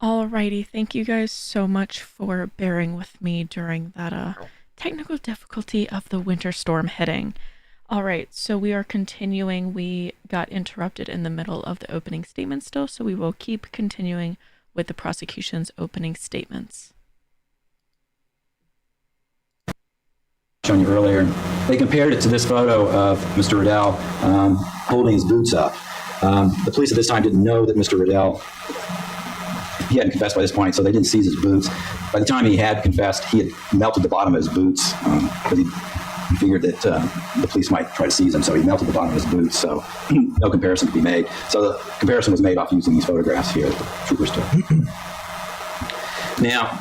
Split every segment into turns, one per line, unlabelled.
Alrighty, thank you guys so much for bearing with me during that technical difficulty of the winter storm hitting. Alright, so we are continuing. We got interrupted in the middle of the opening statement still, so we will keep continuing with the prosecution's opening statements.
Shown you earlier, they compared it to this photo of Mr. Radel holding his boots up. The police at this time didn't know that Mr. Radel, he hadn't confessed by this point, so they didn't seize his boots. By the time he had confessed, he had melted the bottom of his boots because he figured that the police might try to seize him, so he melted the bottom of his boots, so no comparison could be made. So the comparison was made off using these photographs here that the troopers took. Now,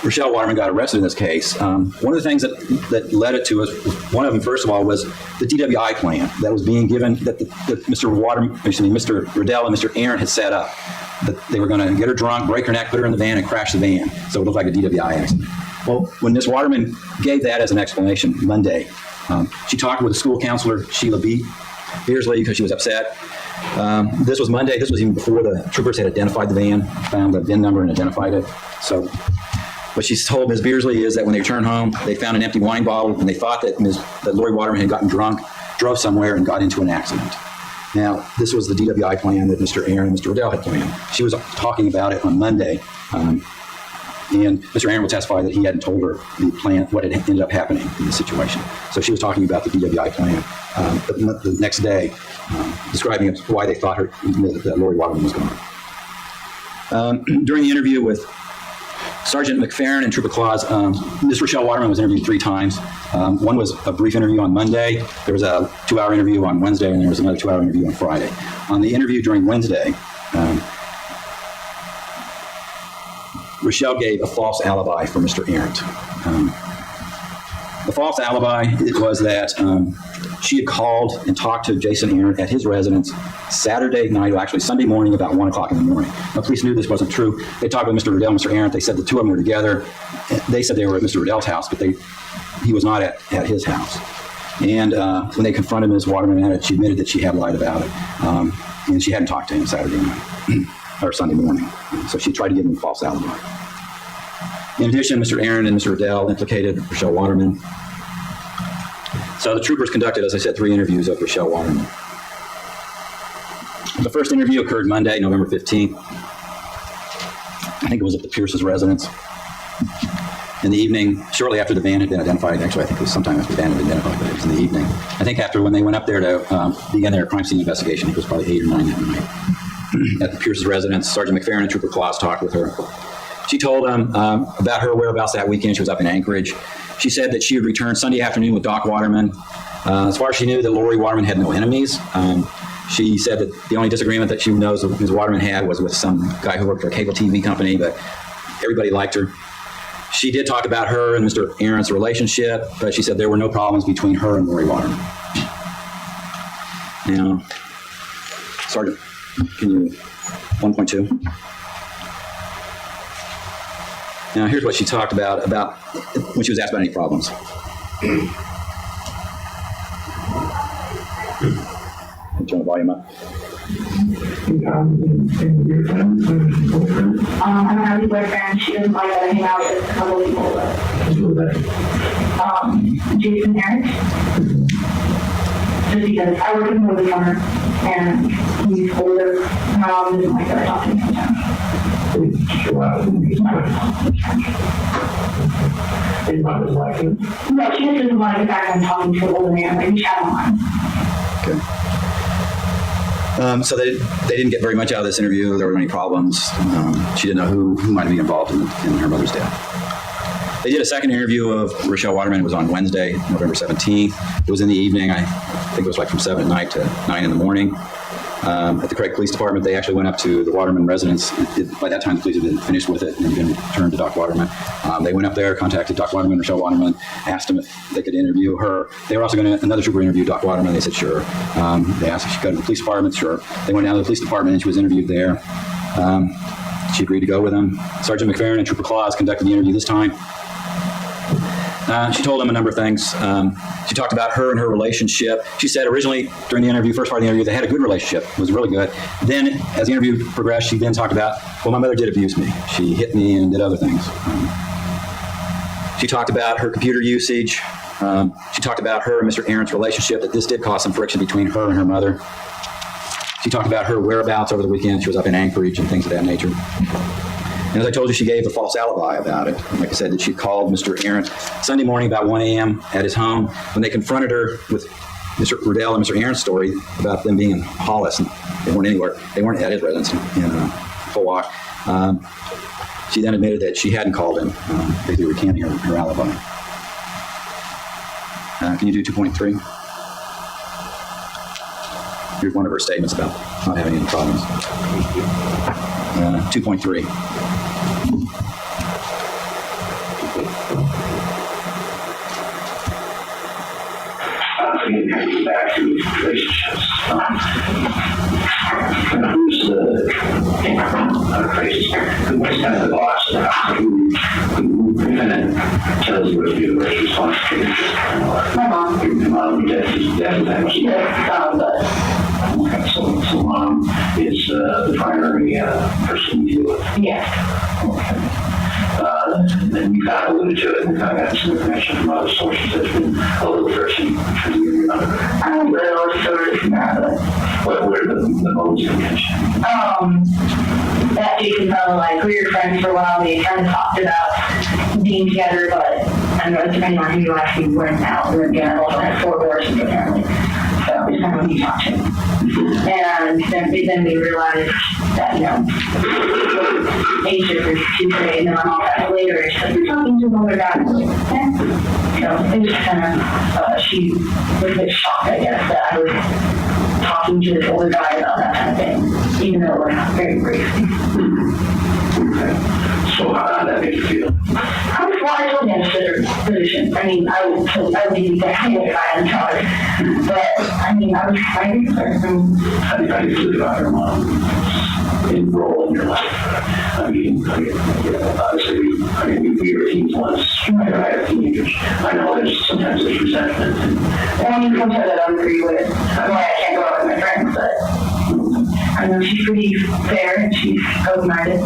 Rachelle Waterman got arrested in this case. One of the things that led it to us, one of them, first of all, was the DWI plan that was being given, that Mr. Radel and Mr. Arrant had set up. That they were going to get her drunk, break her neck, put her in the van, and crash the van, so it looked like a DWI accident. Well, when Ms. Waterman gave that as an explanation Monday, she talked with a school counselor, Sheila Beersley, because she was upset. This was Monday. This was even before the troopers had identified the van, found the VIN number, and identified it. So what she's told Ms. Beersley is that when they returned home, they found an empty wine bottle, and they thought that Lauri Waterman had gotten drunk, drove somewhere, and got into an accident. Now, this was the DWI plan that Mr. Arrant and Mr. Radel had planned. She was talking about it on Monday, and Mr. Arrant will testify that he hadn't told her the plan, what had ended up happening in the situation. So she was talking about the DWI plan the next day, describing why they thought that Lauri Waterman was gone. During the interview with Sergeant McFerrin and Trooper Claus, Ms. Rachelle Waterman was interviewed 3 times. One was a brief interview on Monday. There was a 2-hour interview on Wednesday, and there was another 2-hour interview on Friday. On the interview during Wednesday, Rachelle gave a false alibi for Mr. Arrant. The false alibi was that she had called and talked to Jason Arrant at his residence Saturday night, or actually Sunday morning, about 1 o'clock in the morning. Now, police knew this wasn't true. They talked with Mr. Radel and Mr. Arrant. They said the two of them were together. They said they were at Mr. Radel's house, but he was not at his house. And when they confronted Ms. Waterman at it, she admitted that she had lied about it. And she hadn't talked to him Saturday night or Sunday morning. So she tried to give him a false alibi. In addition, Mr. Arrant and Mr. Radel implicated Rachelle Waterman. So the troopers conducted, as I said, 3 interviews of Rachelle Waterman. The first interview occurred Monday, November 15th. I think it was at the Pierce's residence. In the evening, shortly after the van had been identified, actually I think it was sometime after the van had been identified, but it was in the evening. I think after when they went up there to begin their crime scene investigation, it was probably 8 or 9 that night. At the Pierce's residence, Sergeant McFerrin and Trooper Claus talked with her. She told them about her whereabouts that weekend. She was up in Anchorage. She said that she would return Sunday afternoon with Doc Waterman. As far as she knew, that Lauri Waterman had no enemies. She said that the only disagreement that she knows that Ms. Waterman had was with some guy who worked for a cable TV company, but everybody liked her. She did talk about her and Mr. Arrant's relationship, but she said there were no problems between her and Lauri Waterman. Now, Sergeant, can you, 1.2? Now, here's what she talked about when she was asked about any problems. Turn the volume up.
I don't have any boyfriend. She doesn't like that I hang out with a couple of people. Jason Arrant. Just because I work with him over the summer and he's older. My mom doesn't like that I talk to him sometimes. No, she just doesn't like the fact that I'm talking to an older man. Like, we chat online.
Okay. So they didn't get very much out of this interview. There were any problems. She didn't know who might be involved in her mother's death. They did a second interview of Rachelle Waterman. It was on Wednesday, November 17th. It was in the evening. I think it was like from 7 at night to 9 in the morning. At the Craig Police Department, they actually went up to the Waterman residence. By that time, the police had been finished with it and had been returned to Doc Waterman. They went up there, contacted Doc Waterman, Rachelle Waterman, asked them if they could interview her. They were also going to, another trooper interview Doc Waterman. They said, sure. They asked if she could go to the police department. Sure. They went down to the police department and she was interviewed there. She agreed to go with them. Sergeant McFerrin and Trooper Claus conducted the interview this time. She told him a number of things. She talked about her and her relationship. She said originally during the interview, first part of the interview, they had a good relationship. It was really good. Then as the interview progressed, she then talked about, well, my mother did abuse me. She hit me and did other things. She talked about her computer usage. She talked about her and Mr. Arrant's relationship, that this did cause some friction between her and her mother. She talked about her whereabouts over the weekend. She was up in Anchorage and things of that nature. And as I told you, she gave a false alibi about it. Like I said, that she called Mr. Arrant Sunday morning about 1 a.m. at his home when they confronted her with Mr. Radel and Mr. Arrant's story about them being in Hollis. And they weren't anywhere. They weren't at his residence in Hawaii. She then admitted that she hadn't called him, basically recanting her alibi. Can you do 2.3? Here's one of her statements about not having any problems. 2.3.
Getting back to these relationships. Who's the crazy? Who's kind of the boss of the house? Who kind of tells you what to do, what's responsible?
My mom.
Your mom, your dad, that
She does, but
okay, so mom is the primary person you deal with.
yeah.
Okay. And you kind of alluded to it, and kind of got some information from other sources that's been a little friction between you and your mother.
I don't know stories from that, but
What are the modes of contention?
that Jason felt like we were friends for a while. We kind of talked about being together, but I don't know, depending on who you ask, we weren't out. We were together, also had 4 divorces apparently. So it's kind of when you talk to him. And then we realized that, age difference Tuesday, and then my mom got later, and she's like, you're talking to another guy. I'm like, eh. So it was kind of, she was a bit shocked, I guess, that I was talking to this older guy about that kind of thing, even though it was very brief.
Okay. So how did that make you feel?
I totally understood her position. I mean, I would be exactly what I am charged. But, I mean, I was fighting for her.
How do you feel about her mom's role in your life? I mean, obviously, we were teens once. I have teenagers. I know sometimes there's resentment.
And I mean, sometimes I don't agree with why I can't go out with my friends, but I know she's pretty fair and she's open-minded.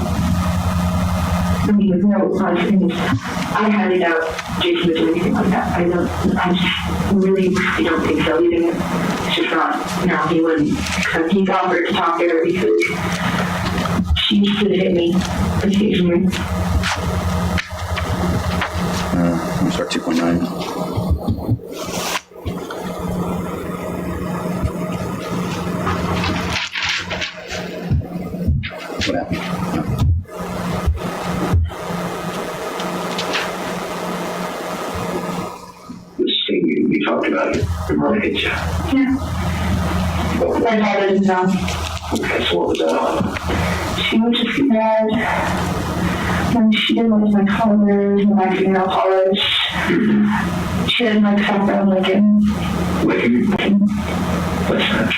I mean, with no things. I highly doubt Jason would do anything like that. I just really don't think so. Even if it's just not, he wouldn't. Except he's offered to talk to her because she used to hit me occasionally.
I'm going to start 2.9. What happened?
This thing you talked about, your mother hit you.
Yeah. My dad didn't know.
Okay, so what was that all?
She would just get mad when she didn't like my colors and my female college. She didn't like stuff that I'm like in.
What's that?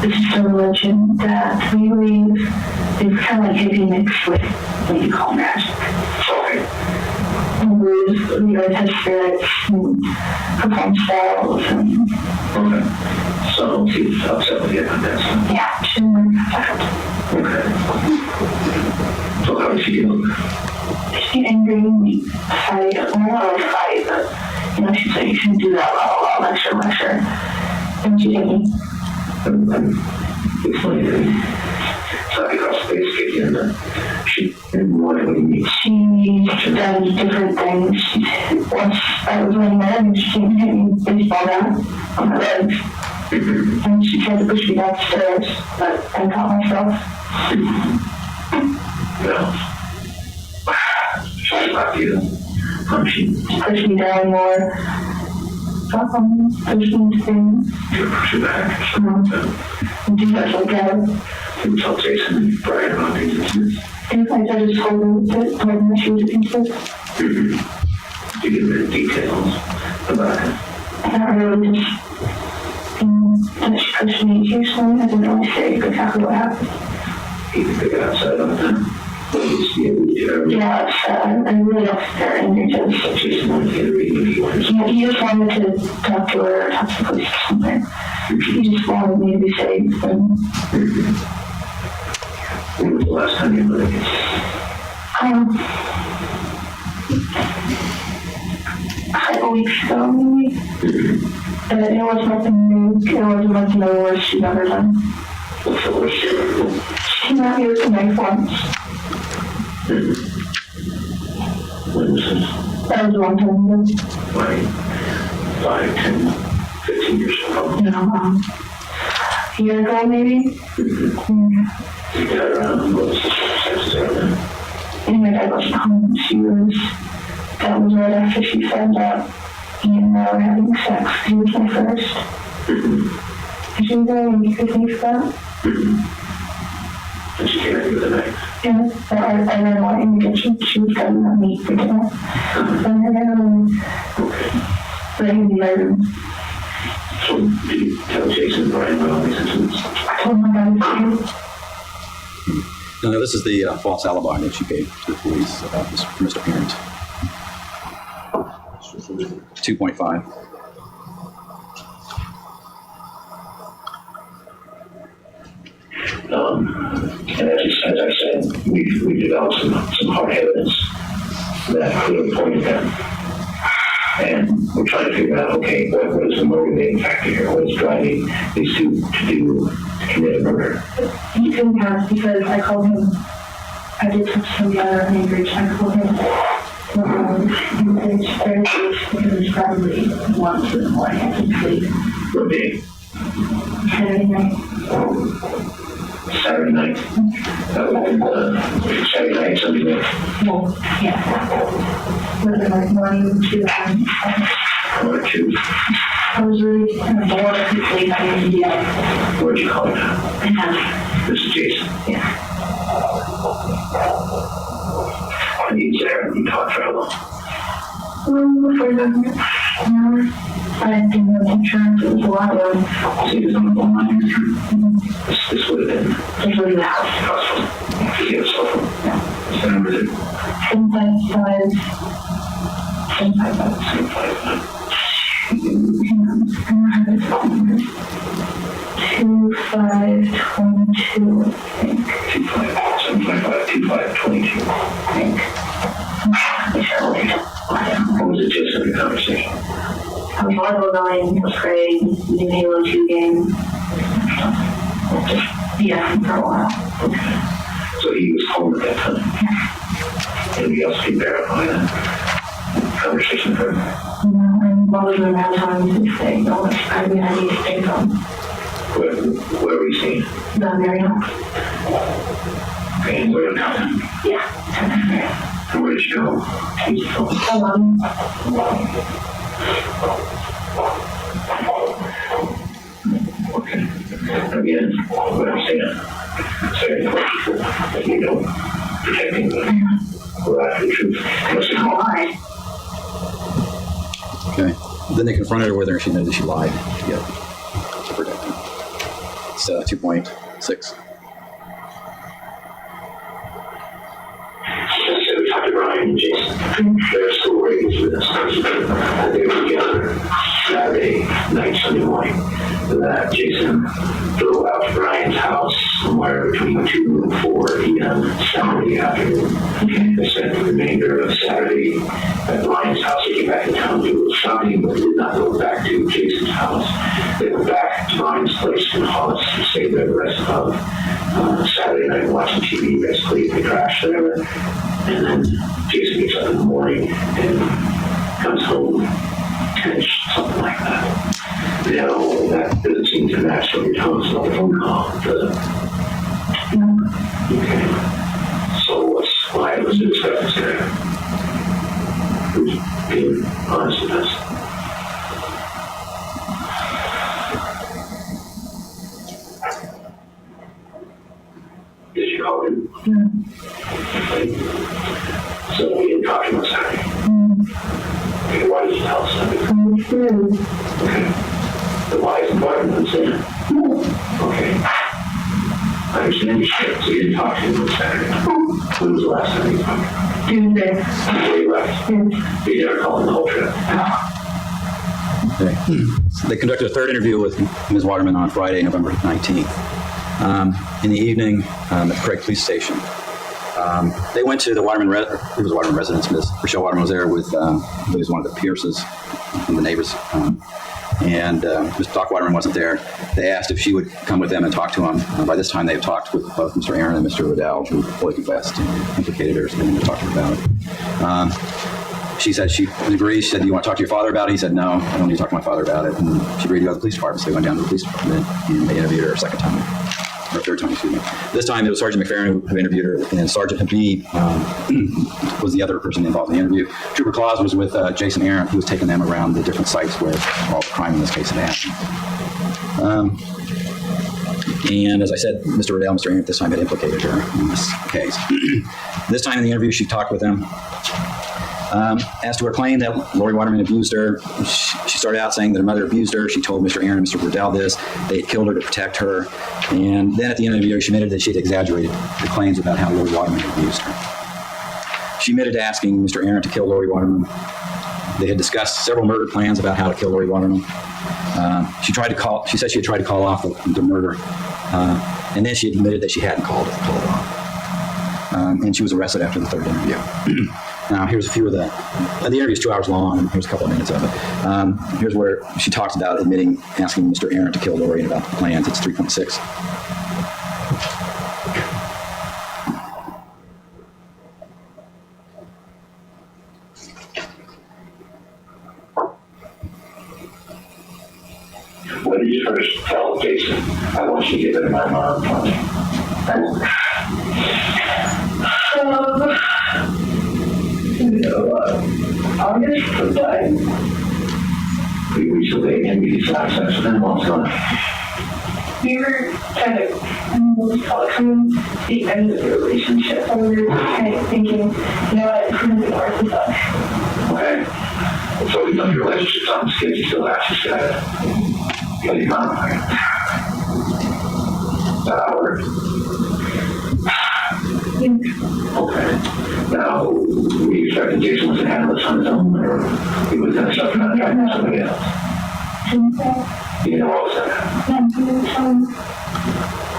It's just a religion that we believe is kind of like hippie mixed with what you call magic.
Okay.
And we have spirits and perform spells and
Okay. So she's upset with you about that.
yeah, she didn't like that.
Okay. So how did she deal with it?
She get angry and we fight. Well, not really fight, but she's like, you shouldn't do that, blah, blah, blah, lecture. And she hit me.
Explain to me. So across the face kicked you and she didn't want it when you meet.
She's done different things. Once I was laying there and she came and hit me baseball down on my legs. And she tried to push me downstairs, but I caught myself.
Well, she's not you. She
Pushed me down more. Pushed me to things.
you push it back.
And do that like that.
You tell Jason and Brian about these incidents.
Things like that just told me that my she was abusive.
You give them details about it.
I don't really just and she pushed me occasionally. I didn't really say exactly what happened.
You can pick it outside on the time.
Yeah, I really don't care, and you're just, he just wanted to talk to her or talk to the police or something. He just wanted me to be safe, and
When was the last time you met him?
A couple weeks ago, maybe. But it was nothing new. It wasn't like the worst she'd ever done.
What's the worst you ever done?
She came out here with a knife once.
When was this?
That was a long time ago.
Like 5, 10, 15 years ago?
You know, a year ago, maybe.
You got around, what was the circumstances there then?
And my dad wasn't home. That was right after she found out he and I were having sex. He was my first. And she was very weak, I think, for that.
And she came at you with a knife?
Yeah, I ran away in the kitchen. She was cutting at me for dinner. And I ran away. But I didn't let him.
So did you tell Jason and Brian about all these incidents?
I told my dad to.
No, this is the false alibi that she gave to the police about Mr. Arrant. 2.5.
And as I said, we've developed some hard evidence that clearly pointed them. And we're trying to figure out, okay, what is the motivating factor here? What is driving these two to commit a murder?
He couldn't pass because I called him. I did talk to somebody out of Anchorage. I called him. It's very close because it's probably 1 to the morning. I can sleep.
What day?
Saturday night.
Saturday night? Saturday night, Sunday night?
Well, yeah. Was it like morning to
1 or 2?
I was really kind of bored. I could sleep. I didn't do that.
Where'd you call it?
I have.
This is Jason.
Yeah.
And you there, you talked for how long?
For the hour. I didn't have insurance. It was a lot of.
So you was on the phone line? This would have been
Just leave the house.
hospital. Did you have a cell phone? What's the number there?
755. 755.
755.
I don't have his phone number. 2522, I think.
755-2522.
I think.
What was it just in the conversation?
I was volleyball going, first grade, new Halo 2 game. Just BSing for a while.
Okay. So he was home at that time. Anybody else can verify that conversation with her?
No, and what was around time to stay? No, I mean, I need to stay from
Where were you seeing?
the Marriott.
Okay, and where now?
Yeah,
And where did you go? Okay. Again, what I'm saying, you know, protecting the truth.
Why?
Okay. Then they confronted her with her and she admitted that she lied to get to protect him. It's 2.6.
So we talked to Brian and Jason. Their story is with us. They were together Saturday night, Sunday morning. That Jason drove out to Brian's house somewhere between 2 and 4 p.m. Saturday afternoon. They spent the remainder of Saturday at Brian's house. They came back in town to do shopping, but did not go back to Jason's house. They went back to Brian's place in Hollis and stayed there the rest of Saturday night watching TV. Basically, they crashed there. And then Jason gets up in the morning and comes home 10-ish, something like that. Now, that doesn't seem to match what you're telling us about the phone call. Okay. So why was the discrepancy there? Who's being honest with us? Did you call him? Okay. So we didn't talk to him on Saturday. Okay, why did you tell us that? Okay. The why is important than saying. Okay. I understand you said, so you didn't talk to him on Saturday. When was the last time you talked to him?
Tuesday.
Before you left?
Yes.
You never called him the whole trip?
Okay. They conducted a third interview with Ms. Waterman on Friday, November 19th. In the evening, at the Craig Police Station, they went to the Waterman residence. Ms. Rachelle Waterman was there with, I believe it was one of the Pierces, one of the neighbors. And Ms. Doc Waterman wasn't there. They asked if she would come with them and talk to him. By this time, they had talked with both Mr. Arrant and Mr. Radel, who fully confessed and implicated her, so they talked to her about it. She said she agreed. She said, "Do you want to talk to your father about it?" He said, "No, I don't need to talk to my father about it." And she agreed to go to the police department. So they went down to the police department and they interviewed her a second time, or third time, excuse me. This time it was Sergeant McFerrin who interviewed her, and Sergeant Habib was the other person involved in the interview. Trooper Claus was with Jason Arrant, who was taking them around the different sites where all the crime in this case had happened. And as I said, Mr. Radel and Mr. Arrant this time had implicated her in this case. This time in the interview, she talked with them. As to her claim that Lauri Waterman abused her, she started out saying that her mother abused her. She told Mr. Arrant and Mr. Radel this. They had killed her to protect her. And then at the end of the interview, she admitted that she had exaggerated the claims about how Lauri Waterman abused her. She admitted to asking Mr. Arrant to kill Lauri Waterman. They had discussed several murder plans about how to kill Lauri Waterman. She said she had tried to call off the murder. And then she admitted that she hadn't called it off. And she was arrested after the third interview. Now, here's a few of the interview is 2 hours long, and here's a couple of minutes of it. Here's where she talks about asking Mr. Arrant to kill Lauri and about the plans. It's 3.6.
When did you first tell Jason, I want you to get rid of my mom from me?
August sometime.
3 weeks away, and we just had sex with him. What's going on?
We were kind of, let's call it coming to the end of the relationship, and we were kind of thinking, you know what, it's going to be worth it.
Okay. So even though your relationship's on the skid, you still have to say, kill your mom, right? Is that how it works? Okay. Now, were you expecting Jason was going to handle this on his own, or he was going to suffer another guy from somebody else? You didn't know what was that?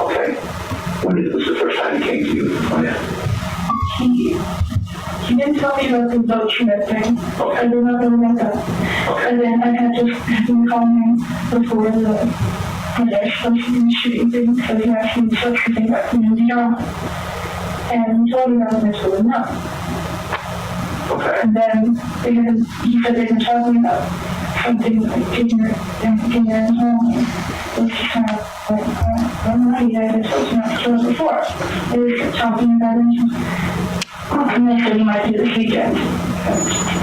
Okay. When was the first time he came to you? Oh, yeah.
He didn't tell me about the boat trip thing.
Okay.
I did not know about that.
Okay.
And then I had just been calling him before the shooting thing, because he asked me to search for things about community drama. And he told me that was absolutely not.
Okay.
And then he said they've been talking about something like getting her in home. It was just kind of like, I don't know, you guys are supposed to not to kill us before. They were talking about it. And they said he might do this weekend. I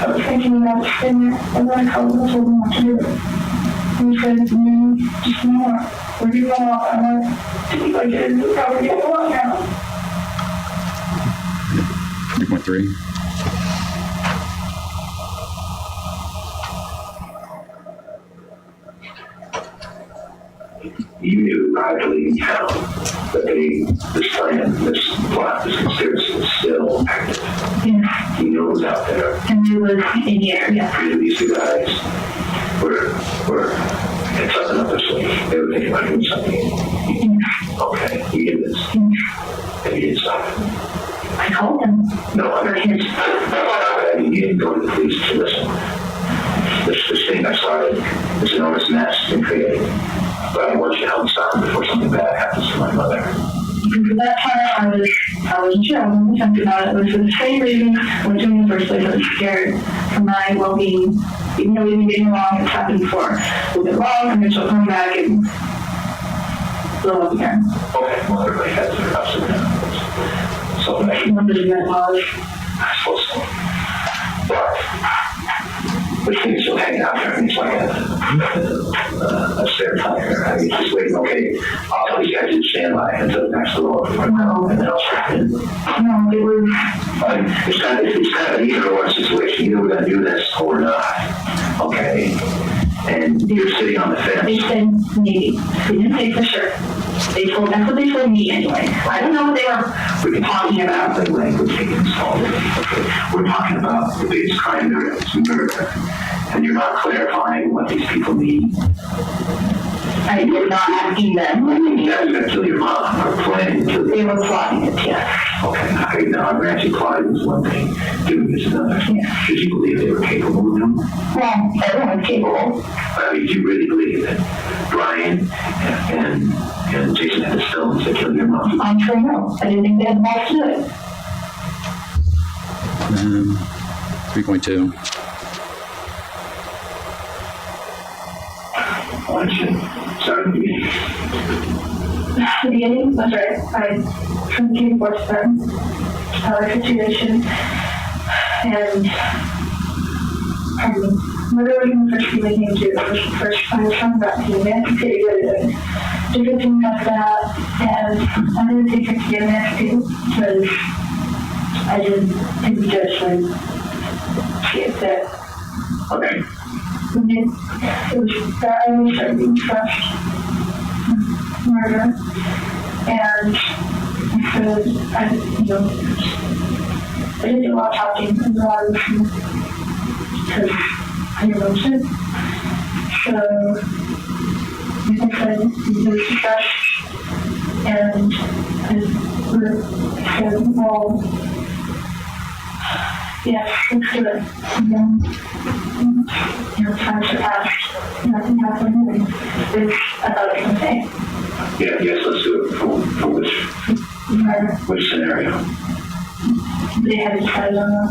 was thinking about staying there, and then I called him and told him not to do it. And he said, just more. Where do you want? I want to be like it is probably get along now.
3.3.
You knew privately in town that this plan, this plot, this conspiracy was still active.
Yeah.
You knew it was out there.
And it was in the area.
You knew these two guys were had something up their sleeve. They were thinking about doing something. Okay, you did this. And you didn't stop it.
I called him.
No, I mean, you didn't go to the police to listen. This thing I started, this enormous mess been created. But I want you to help me stop it before something bad happens to my mother.
Because at that time, I was in jail. When we talked about it, it was for the same reason I went to in the first place. I was scared for my well-being. Even though we've been getting along, it's happened before. We'll get along, and then she'll come back and blow up again.
Okay, well, everybody has their ups and downs. So
I wanted to get knowledge.
I suppose so. But this thing's still hanging out there. It's like a spare tire. I mean, just waiting. Okay, I'll tell you guys to stand by until the next door. And then I'll strap in.
No, it was.
It's kind of an either or situation. Either we're going to do this or not. Okay. And you're sitting on the
They
fence.
said maybe. They didn't say for sure. That's what they told me anyway. I don't know what they were talking about.
The language they installed. We're talking about the biggest crime there is, murder. And you're not clarifying what these people need.
I was not asking them.
I think you guys are going to kill your mom or planning to.
They were plotting it, yes.
Okay, now I'm actually plotting is one thing, doing is another.
Yeah.
Did you believe they were capable of doing?
Well, everyone's capable.
I mean, do you really believe that Brian and Jason had the stones to kill your mom?
I'm sure no. I didn't think they had the balls to do it.
3.2.
Sorry.
The beginning was right. I communicated with them, our situation, and literally when the first thing they came to, it was the first time I was talking about being emancipated and different things like that, and I didn't think I could get emancipated because I didn't just like get that.
Okay.
It was that I was starting being trust murder, and because I didn't do a lot of talking and a lot of listening because I didn't listen. So, like I said, there was trust, and I said, well, yes, let's do it. And then, time passed, nothing happened, and I thought it was okay.
Yeah, yes, let's do it. For which scenario?
They had decided on that.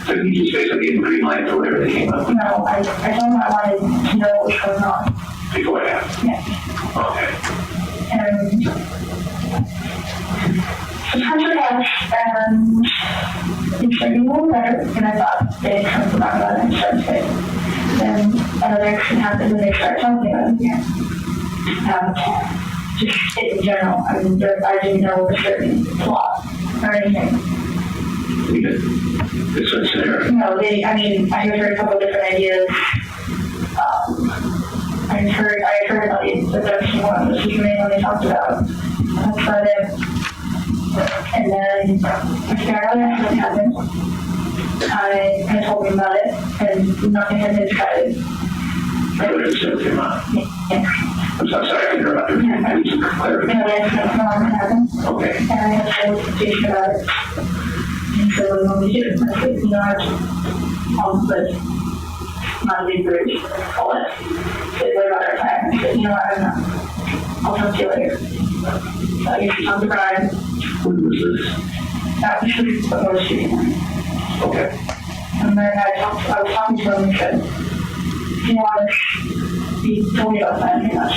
So you just basically gave them green light for whatever they came up with
No, I told them I wanted to know what was going on.
before it happened?
Yeah.
Okay.
And some time passed, and it's getting a little better, and I thought they'd come about it and start to say. Then another accident happened, and they started talking about it again. Just in general, I mean, I didn't know a certain plot or anything.
Even this one scenario.
No, I heard a couple of different ideas. I heard about the abduction one, which is the main one they talked about. That's about it. And then I figured out what happened. I told them about it, and nothing had been decided.
I would have said to your mom.
Yeah.
I'm so sorry to interrupt you. I need some clarity.
No, that's not what happened.
Okay.
And I had a whole conversation about it. And so what do you want me to do? I said, I but not a big bridge. All that. Said, what about our time? I said, I don't know. I'll talk to you later. So I guess we talked to Brian.
When was this?
That was what I was shooting.
Okay.
And then I was talking to him and said, he told me about that pretty much.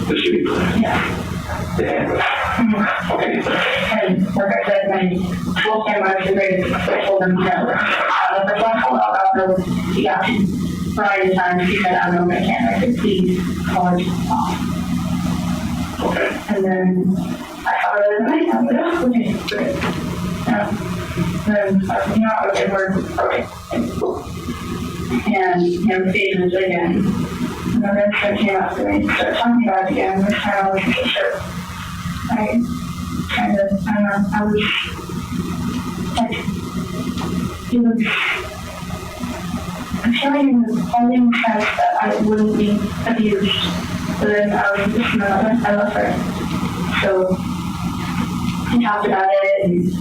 The shooting plan?
Yeah.
Yeah. Okay.
And like I said, my full time I was the greatest. I told him, the first one called out after he got to Brian time, he said, I don't know if I can. I said, please call it off.
Okay.
And then I thought it was nice. I was like, oh, okay, great. Then I said, okay, we're okay. And phases again. And then I came up to me, started talking about it again. This time I wasn't so sure. I don't know, I was like, it was, I'm feeling in the only sense that I wouldn't be abused. But then I was just I love her. So we talked about it, and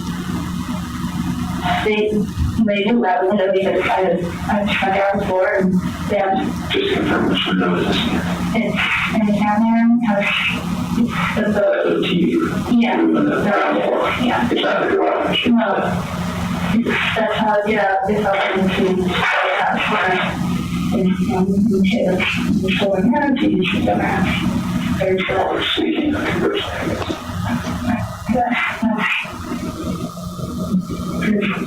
they knew that window because I just went down the floor and they had
Just to confirm which window is this here?
it's in the camera house. It's the
TV.
yeah.
On the ground floor.
Yeah.
It's not the garage.
No. That's how they fell into the house where and stolen her to use the house. Very
Oh,
slow.
we're sneaking on the first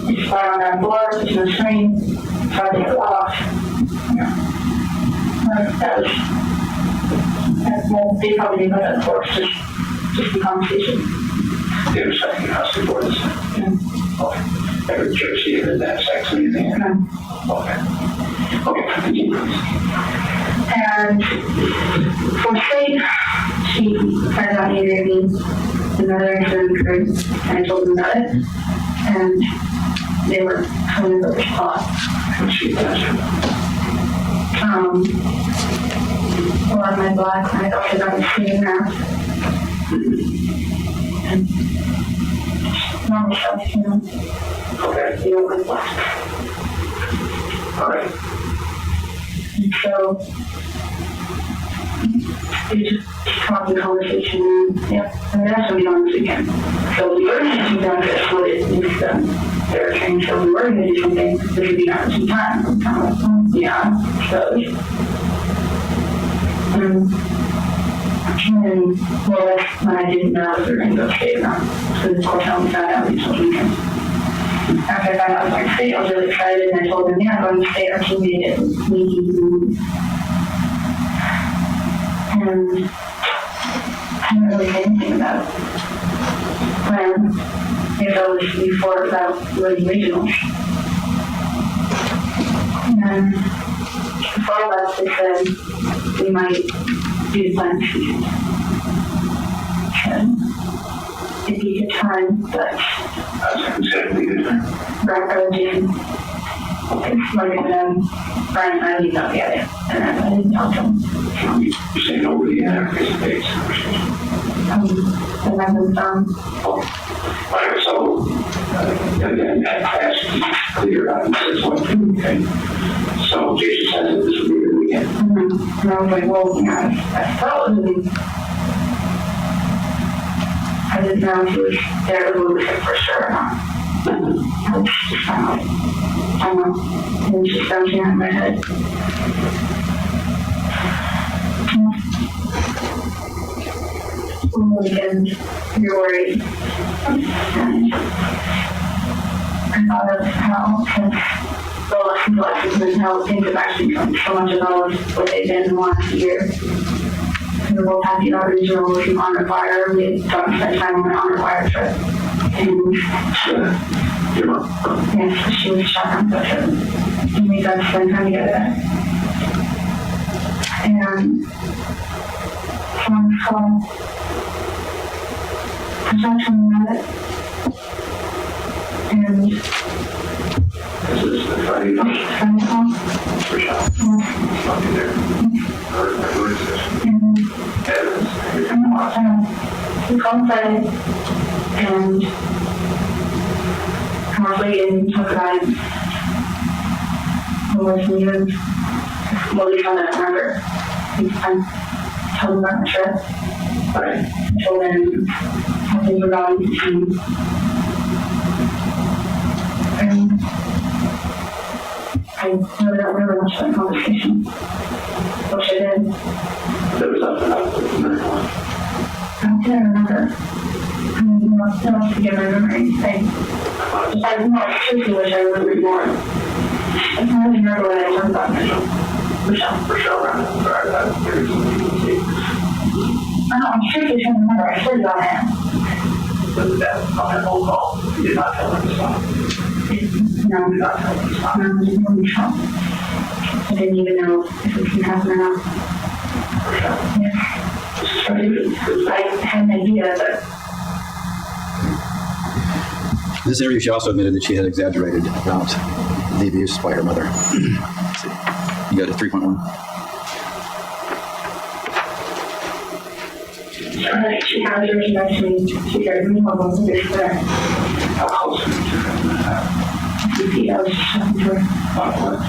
It's far on that floor, there's no screen, so I take it off. Well, they probably didn't know that before, it's just the conversation.
They were second house before this.
Yeah.
Okay. Ever church here in that sex or anything?
No.
Okay. Okay, continue.
And for state, she found out interviewing another incident occurred, and I told them about it, and they were coming over the spot.
And she mentioned,
A lot of my black, and I also got a sitting around. And normal stuff, you know,
okay,
they don't like black.
all right.
And so they just talked the conversation and yeah, and that's what we on this weekend. So we were going to do that, that's what it needs done. They were saying, so we were going to do something, this would be not some time. I'm kind of like, yeah, so. And well, that's when I didn't know if we were going to go state or not. So of course I only found out these whole weekend. After I found out I was going to state, I was really excited and I told them, yeah, I'm going to state. Our team made it. And I didn't really say anything about it. When it was before about the regionals. And before I left, they said we might do the plan season. And it'd be a good time, but
Considerably good time.
rather than it's like Brian and I leave out together, and I didn't talk to him.
You're saying nobody had a face-to-face
And I've been
all right, so, again, that class is clear, it's one thing, okay? So Jason said that this would be a good weekend.
and I was like, well, yeah, I thought it was I didn't know if he was there to move it for sure or not. I was just kind of like, I don't know, it was just bouncing out in my head. Weekend, you're worried. And I thought of how, since the lessons and how things have actually come so much about what they've been in the last year. We were both happy about regionals and honor fire. We had gone to spend time on an honor fire trip. And
Your mom.
yes, she was shot on that trip. And we got to spend time together. And someone called. I talked to him about it. And
This is the Friday night.
phone call.
Rachelle.
And
I'll be there. Who is this? Evans.
he called Friday. And I was waiting and talked about it. And was leaving. Well, we found that number. I told him about the trip.
Right.
I told him how things were going. And I really don't remember much of that conversation. Which I did.
There was nothing else with the medical one.
I can't remember. I mean, you know, still have to get my memory thing. I seriously wish I remembered more. I can't really remember what I talked about.
Rachelle Waterman. Sorry, that's very easy.
I know, I'm seriously trying to remember. I swear to God I am.
But that on that phone call, you did not tell her to stop.
No,
You did not tell her to stop.
no, I didn't really try. I didn't even know if it was going to happen or not.
Rachelle.
Yeah.
This is ridiculous.
I had an idea, but
In this interview, she also admitted that she had exaggerated about the abuse by her mother. Let's see. You go to 3.1.
she had it next to me. She said, me, I'm going to this there.
How close are you to that?
You see, I was just talking to her.
About what?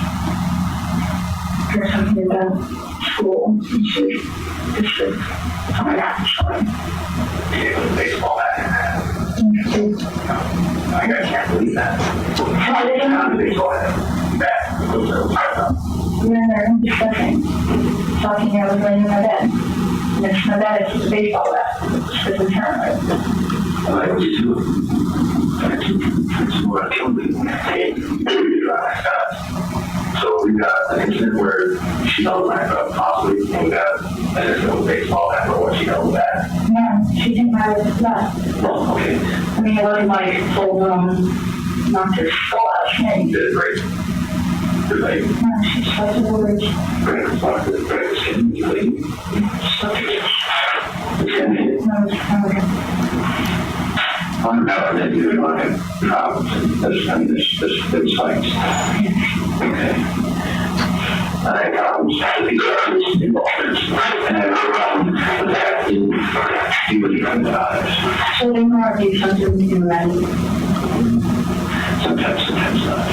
For something about school. And she just said, oh my God, I'm sorry.
You gave her a baseball bat in that.
And she said,
I can't believe that.
how did you know?
How did they go ahead? Bat. Those are fired up.
We were in there discussing, talking, I was laying in my bed. And it's my bed, it's just a baseball bat. It's a terror.
Like what you do. It's more killed me. So we got an incident where she held my possibly, and we got an incident with baseball bat for what she held that.
Yeah, she didn't have it that.
Well, okay,
I mean, it wasn't like full knocked her skull out.
you did great. Like,
No, she's like a word.
breakfast can be late.
No,
On about that you don't want to have problems. There's fights. Okay. I have problems with these involvements. And I have a problem with that in dealing with the others.
so they might be something we can manage.
Sometimes not.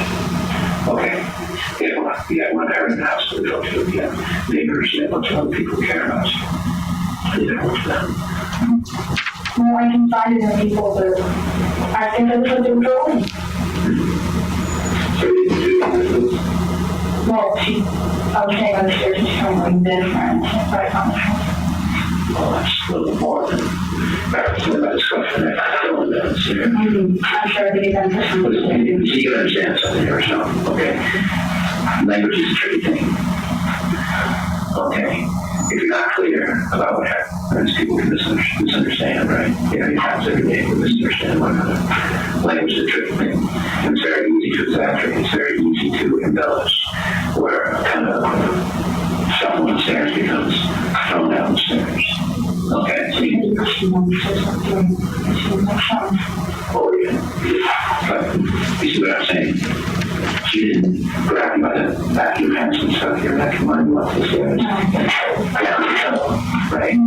Okay. We have one parent in the house that we talk to. We have neighbors. We have a bunch of other people who care about us. We don't want them.
Well, I can find it in people that I think that's what they're doing.
So we didn't do this.
Well, I was saying upstairs, she's trying to been friends, right on the house.
Well, that's a little more than that discussion. I don't know that's here.
I'm sure they get them for some
But
reason.
you can understand something here, so, okay. Language is a tricky thing. Okay. If you're not clear about what happens, people can misunderstand, right? Yeah, it happens every day, we misunderstand one another. Language is a tricky thing. And it's very easy to exaggerate. It's very easy to embellish, where kind of someone on the stairs becomes thrown down the stairs. Okay?
She wants to say something. She wants to shout.
Oh, yeah. But you see what I'm saying? She didn't grab you by the vacuum hands and stuff here, vacuum money you up the stairs. Down the tunnel, right?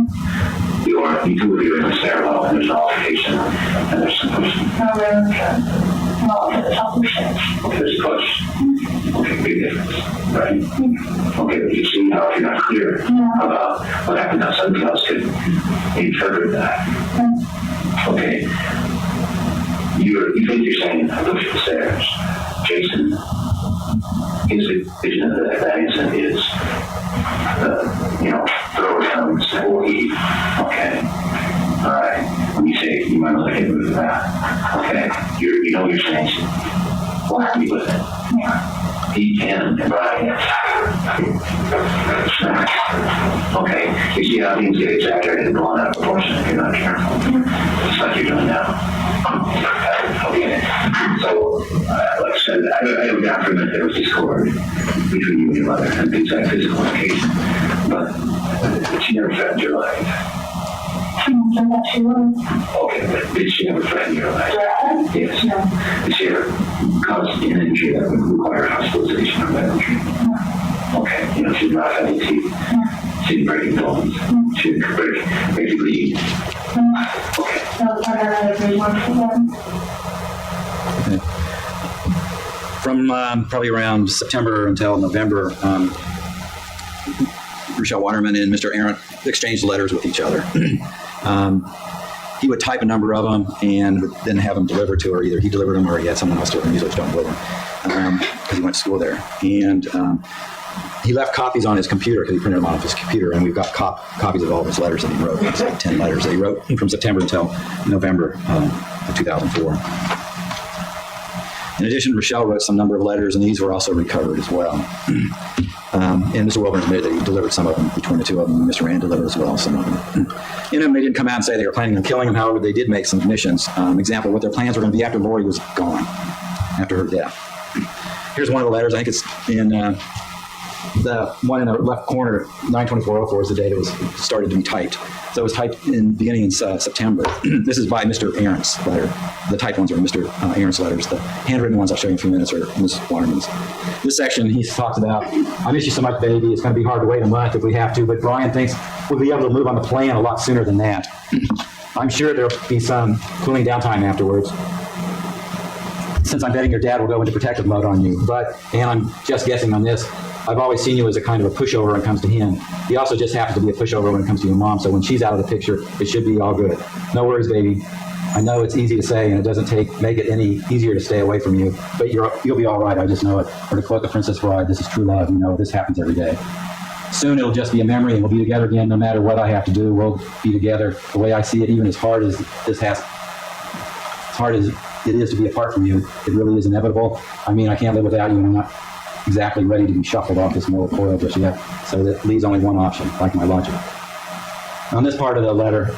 You two of you are in the stairwell and there's an altercation and there's some pushing.
No, really good. Well, it's self-respect.
Okay, there's a push. Okay, big difference, right? Okay, but you see how if you're not clear about what happened, now somebody else could interpret that. Okay. You think you're saying push the stairs. Jason, his vision of that incident is, throw down or heave. Okay. All right. When you say you might not hit with that, okay, you know you're saying, well, happy with it.
Yeah.
He can, and Brian. Okay. You see how things get exaggerated and blown out of proportion if you're not careful. It's like you're doing now. Okay. So, like I said, I have documented there was discord between you and your mother and things like physical occasion, but she never threatened your life.
She mentioned that she was.
Okay, but did she ever threaten your life?
Threatened?
Yes.
No.
Did she ever cause an injury that would require hospitalization or medical treatment?
No.
Okay, she did not have any teeth. She didn't break any bones. She didn't break, basically. Okay.
No, I got another 3 months for them.
Okay. From probably around September until November, Rachelle Waterman and Mr. Arrant exchanged letters with each other. He would type a number of them and would then have them delivered to her. Either he delivered them or he had someone else deliver them. Usually don't deliver them because he went to school there. And he left copies on his computer because he printed them off his computer. And we've got copies of all of his letters that he wrote. It's like 10 letters that he wrote from September until November of 2004. In addition, Rachelle wrote some number of letters, and these were also recovered as well. And Mr. Wilburn admitted that he delivered some of them between the two of them. And Mr. Rand delivered as well some of them. They didn't come out and say they were planning on killing him. However, they did make some admissions. Example, what their plans were going to be after Lauri was gone, after her death. Here's one of the letters. I think it's in the one in the left corner. 9/24/04 is the date it was started to be typed. So it was typed beginning in September. This is by Mr. Arrant's letter. The typed ones are Mr. Arrant's letters. The handwritten ones I'll show you in a few minutes are Ms. Waterman's. This section, he talks about, I miss you so much, baby. It's going to be hard to wait a month if we have to, but Brian thinks we'll be able to move on the plan a lot sooner than that. I'm sure there'll be some cooling down time afterwards, since I'm betting your dad will go into protective mode on you. And I'm just guessing on this, I've always seen you as a kind of a pushover when it comes to him. He also just happens to be a pushover when it comes to your mom, so when she's out of the picture, it should be all good. No worries, baby. I know it's easy to say, and it doesn't make it any easier to stay away from you, but you'll be all right, I just know it. Or to quote the Princess Bride, this is true love, this happens every day. Soon it'll just be a memory, and we'll be together again no matter what I have to do. We'll be together the way I see it, even as hard as it is to be apart from you. It really is inevitable. I mean, I can't live without you, and I'm not exactly ready to be shuffled off this moral coil just yet. So that leaves only one option, like my logic. On this part of the letter,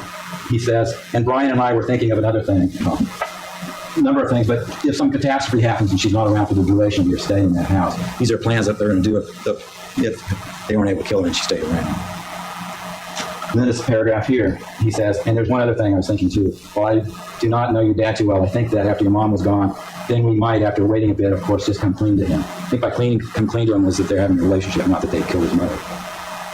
he says, and Brian and I were thinking of another thing. a number of things, but if some catastrophe happens and she's not around for the duration of your stay in that house, these are plans that they're going to do if they weren't able to kill her and she stayed around. And then this paragraph here, he says, and there's one other thing I was thinking too. Well, I do not know your dad too well. I think that after your mom was gone, then we might, after waiting a bit, of course, just come clean to him. I think by come clean to him was that they're having a relationship, not that they killed his mother.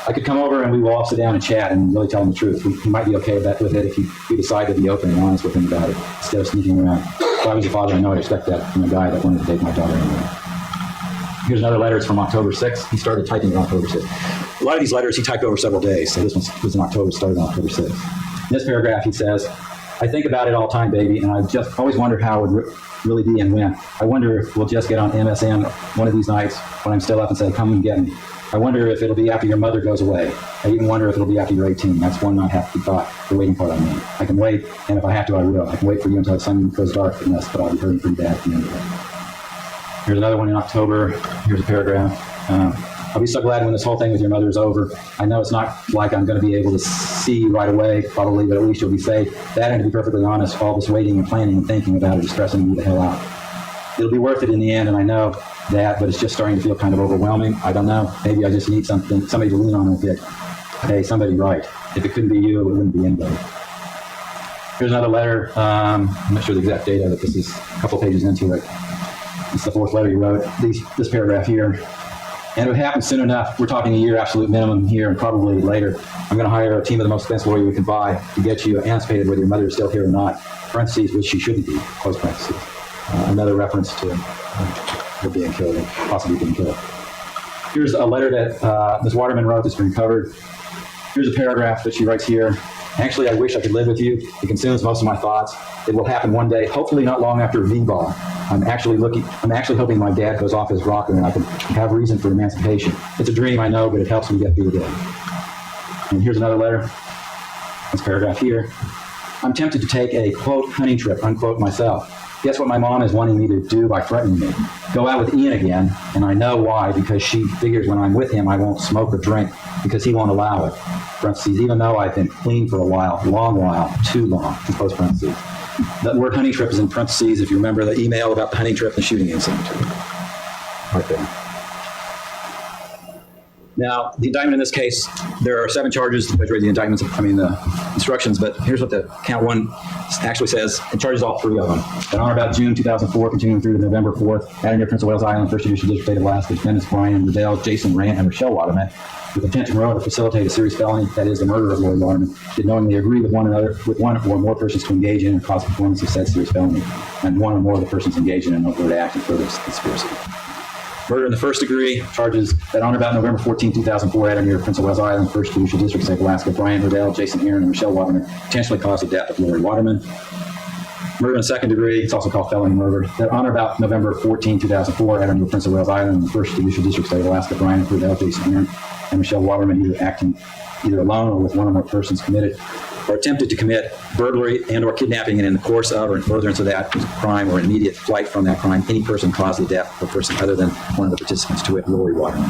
I could come over and we will all sit down and chat and really tell him the truth. He might be okay with it if you decide to be open and honest with him about it, instead of sneaking around. If I was your father, I know I'd expect that from a guy that wanted to take my daughter anyway. Here's another letter. It's from October 6th. He started typing on October 6th. A lot of these letters he typed over several days, so this one was in October, started on October 6th. In this paragraph, he says, I think about it all the time, baby, and I just always wonder how it would really be and when. I wonder if we'll just get on MSN one of these nights when I'm still up and say, come and get me. I wonder if it'll be after your mother goes away. I even wonder if it'll be after you're 18. That's one not half to be thought. The waiting part, I mean. I can wait, and if I have to, I will. I can wait for you until the sun goes dark in us, but I'll be hurting pretty bad at the end of it. Here's another one in October. Here's a paragraph. I'll be so glad when this whole thing with your mother is over. I know it's not like I'm going to be able to see you right away, probably, but at least you'll be safe. That, and to be perfectly honest, all this waiting and planning and thinking about it is stressing me the hell out. It'll be worth it in the end, and I know that, but it's just starting to feel kind of overwhelming. I don't know. Maybe I just need somebody to lean on a bit. Hey, somebody right. If it couldn't be you, it wouldn't be anybody. Here's another letter. I'm not sure the exact date of it. This is a couple pages into it. It's the fourth letter he wrote. This paragraph here. And it would happen soon enough. We're talking a year absolute minimum here, and probably later. I'm going to hire a team of the most expensive lawyer we can buy to get you emancipated whether your mother is still here or not. Parentheses, which she shouldn't be. Close parentheses. Another reference to her being killed, or possibly being killed. Here's a letter that Ms. Waterman wrote that's been covered. Here's a paragraph that she writes here. Actually, I wish I could live with you. It consumes most of my thoughts. It will happen one day, hopefully not long after V-Bar. I'm actually hoping my dad goes off his rocker and I can have reason for emancipation. It's a dream, I know, but it helps me get through the day. And here's another letter. This paragraph here. I'm tempted to take a, quote, hunting trip, unquote, myself. Guess what my mom is wanting me to do by threatening me? Go out with Ian again, and I know why, because she figures when I'm with him, I won't smoke or drink, because he won't allow it. Parentheses, even though I've been clean for a while, long while, too long, close parentheses. That word hunting trip is in parentheses, if you remember the email about the hunting trip and the shooting incident. Right there. Now, the indictment in this case, there are 7 charges, which are the indictments, the instructions, but here's what the count 1 actually says. It charges all 3 of them. That on or about June 2004, continuing through to November 4th, adding to Prince of Wales Island, First Judicial District, State of Alaska, defendants Brian Radel, Jason Arrant, and Rachelle Waterman, with intent to promote or facilitate a serious felony, that is, the murder of Lauri Waterman, did knowingly agree with one or more persons to engage in and cause performance of said serious felony, and one or more of the persons engaged in an overt act in further conspiracy. Murder in the first degree charges that on or about November 14, 2004, at or near Prince of Wales Island, First Judicial District, State of Alaska, Brian Radel, Jason Arrant, and Rachelle Waterman potentially caused the death of Lauri Waterman. Murder in the second degree, it's also called felony murder, that on or about November 14, 2004, at or near Prince of Wales Island, First Judicial District, State of Alaska, Brian Radel, Jason Arrant, and Rachelle Waterman either acting either alone or with one or more persons committed or attempted to commit burglary and or kidnapping, and in the course of or in furtherance of that crime or immediate flight from that crime, any person caused the death of a person other than one of the participants, to wit, Lauri Waterman.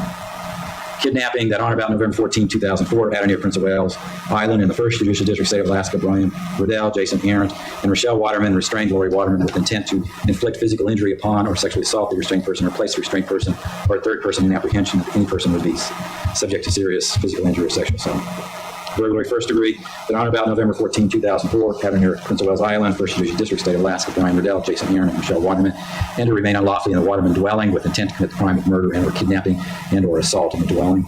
Kidnapping that on or about November 14, 2004, at or near Prince of Wales Island in the First Judicial District, State of Alaska, Brian Radel, Jason Arrant, and Rachelle Waterman restrained Lauri Waterman with intent to inflict physical injury upon or sexually assault the restrained person or place the restrained person or a third person in apprehension that any person would be subject to serious physical injury or sexual assault. Burglary first degree, that on or about November 14, 2004, at or near Prince of Wales Island, First Judicial District, State of Alaska, Brian Radel, Jason Arrant, and Rachelle Waterman, and to remain unlawfully in the Waterman dwelling with intent to commit the crime of murder and or kidnapping and or assault in the dwelling.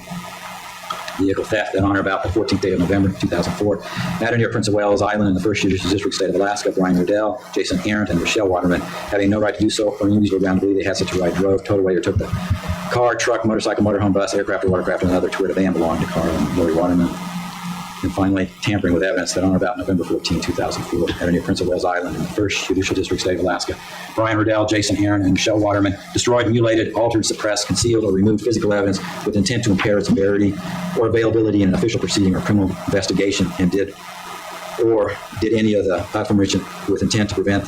Vehicle theft, that on or about the 14th day of November 2004, at or near Prince of Wales Island in the First Judicial District, State of Alaska, Brian Radel, Jason Arrant, and Rachelle Waterman, having no right to do so or any reasonable ground to believe they had such a right, drove, towed away, or took the car, truck, motorcycle, motorhome, bus, aircraft, or watercraft, and another to wit a van belonging to Carl and Lauri Waterman. And finally, tampering with evidence, that on or about November 14, 2004, at or near Prince of Wales Island in the First Judicial District, State of Alaska, Brian Radel, Jason Arrant, and Rachelle Waterman destroyed, mutilated, altered, suppressed, concealed, or removed physical evidence with intent to impair its verity or availability in an official proceeding or criminal investigation, and did any of the aforementioned with intent to prevent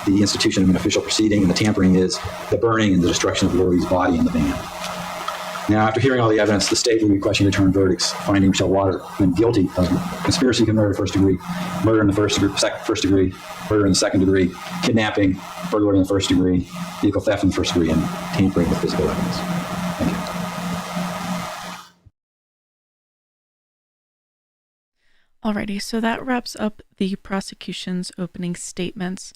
the institution of an official proceeding. And the tampering is the burning and the destruction of Lauri's body in the van. Now, after hearing all the evidence, the state will be requesting return verdicts, finding Rachelle Waterman guilty of conspiracy to murder first degree, murder in the first degree, murder in the second degree, kidnapping, burglary in the first degree, vehicle theft in the first degree, and tampering with physical evidence. Thank you.
Alrighty, so that wraps up the prosecution's opening statements.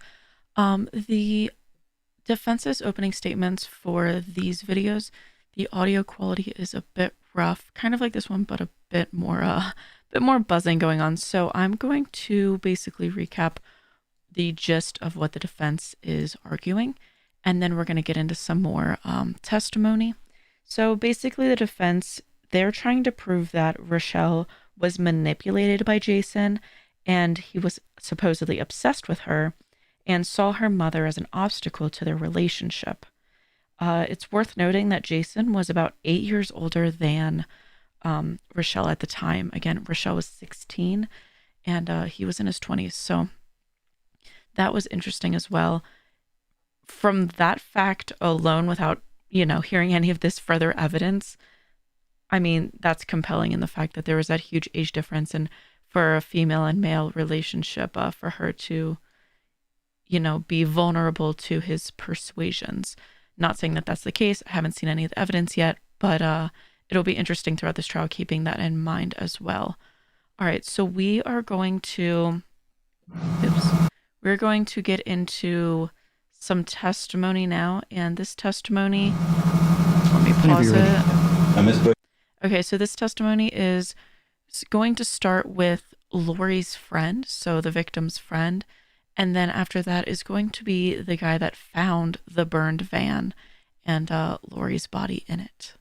The defense's opening statements for these videos, the audio quality is a bit rough, kind of like this one, but a bit more buzzing going on. So I'm going to basically recap the gist of what the defense is arguing, and then we're going to get into some more testimony. So basically the defense, they're trying to prove that Rachelle was manipulated by Jason, and he was supposedly obsessed with her and saw her mother as an obstacle to their relationship. It's worth noting that Jason was about 8 years older than Rachelle at the time. Again, Rachelle was 16 and he was in his 20s. So that was interesting as well. From that fact alone, without, hearing any of this further evidence, I mean, that's compelling in the fact that there was that huge age difference, and for a female and male relationship, for her to, be vulnerable to his persuasions. Not saying that that's the case. I haven't seen any of the evidence yet, but it'll be interesting throughout this trial, keeping that in mind as well. All right, so we're going to get into some testimony now, and this testimony, let me pause it. Okay, so this testimony is going to start with Lauri's friend, so the victim's friend, and then after that is going to be the guy that found the burned van and Lauri's body in it.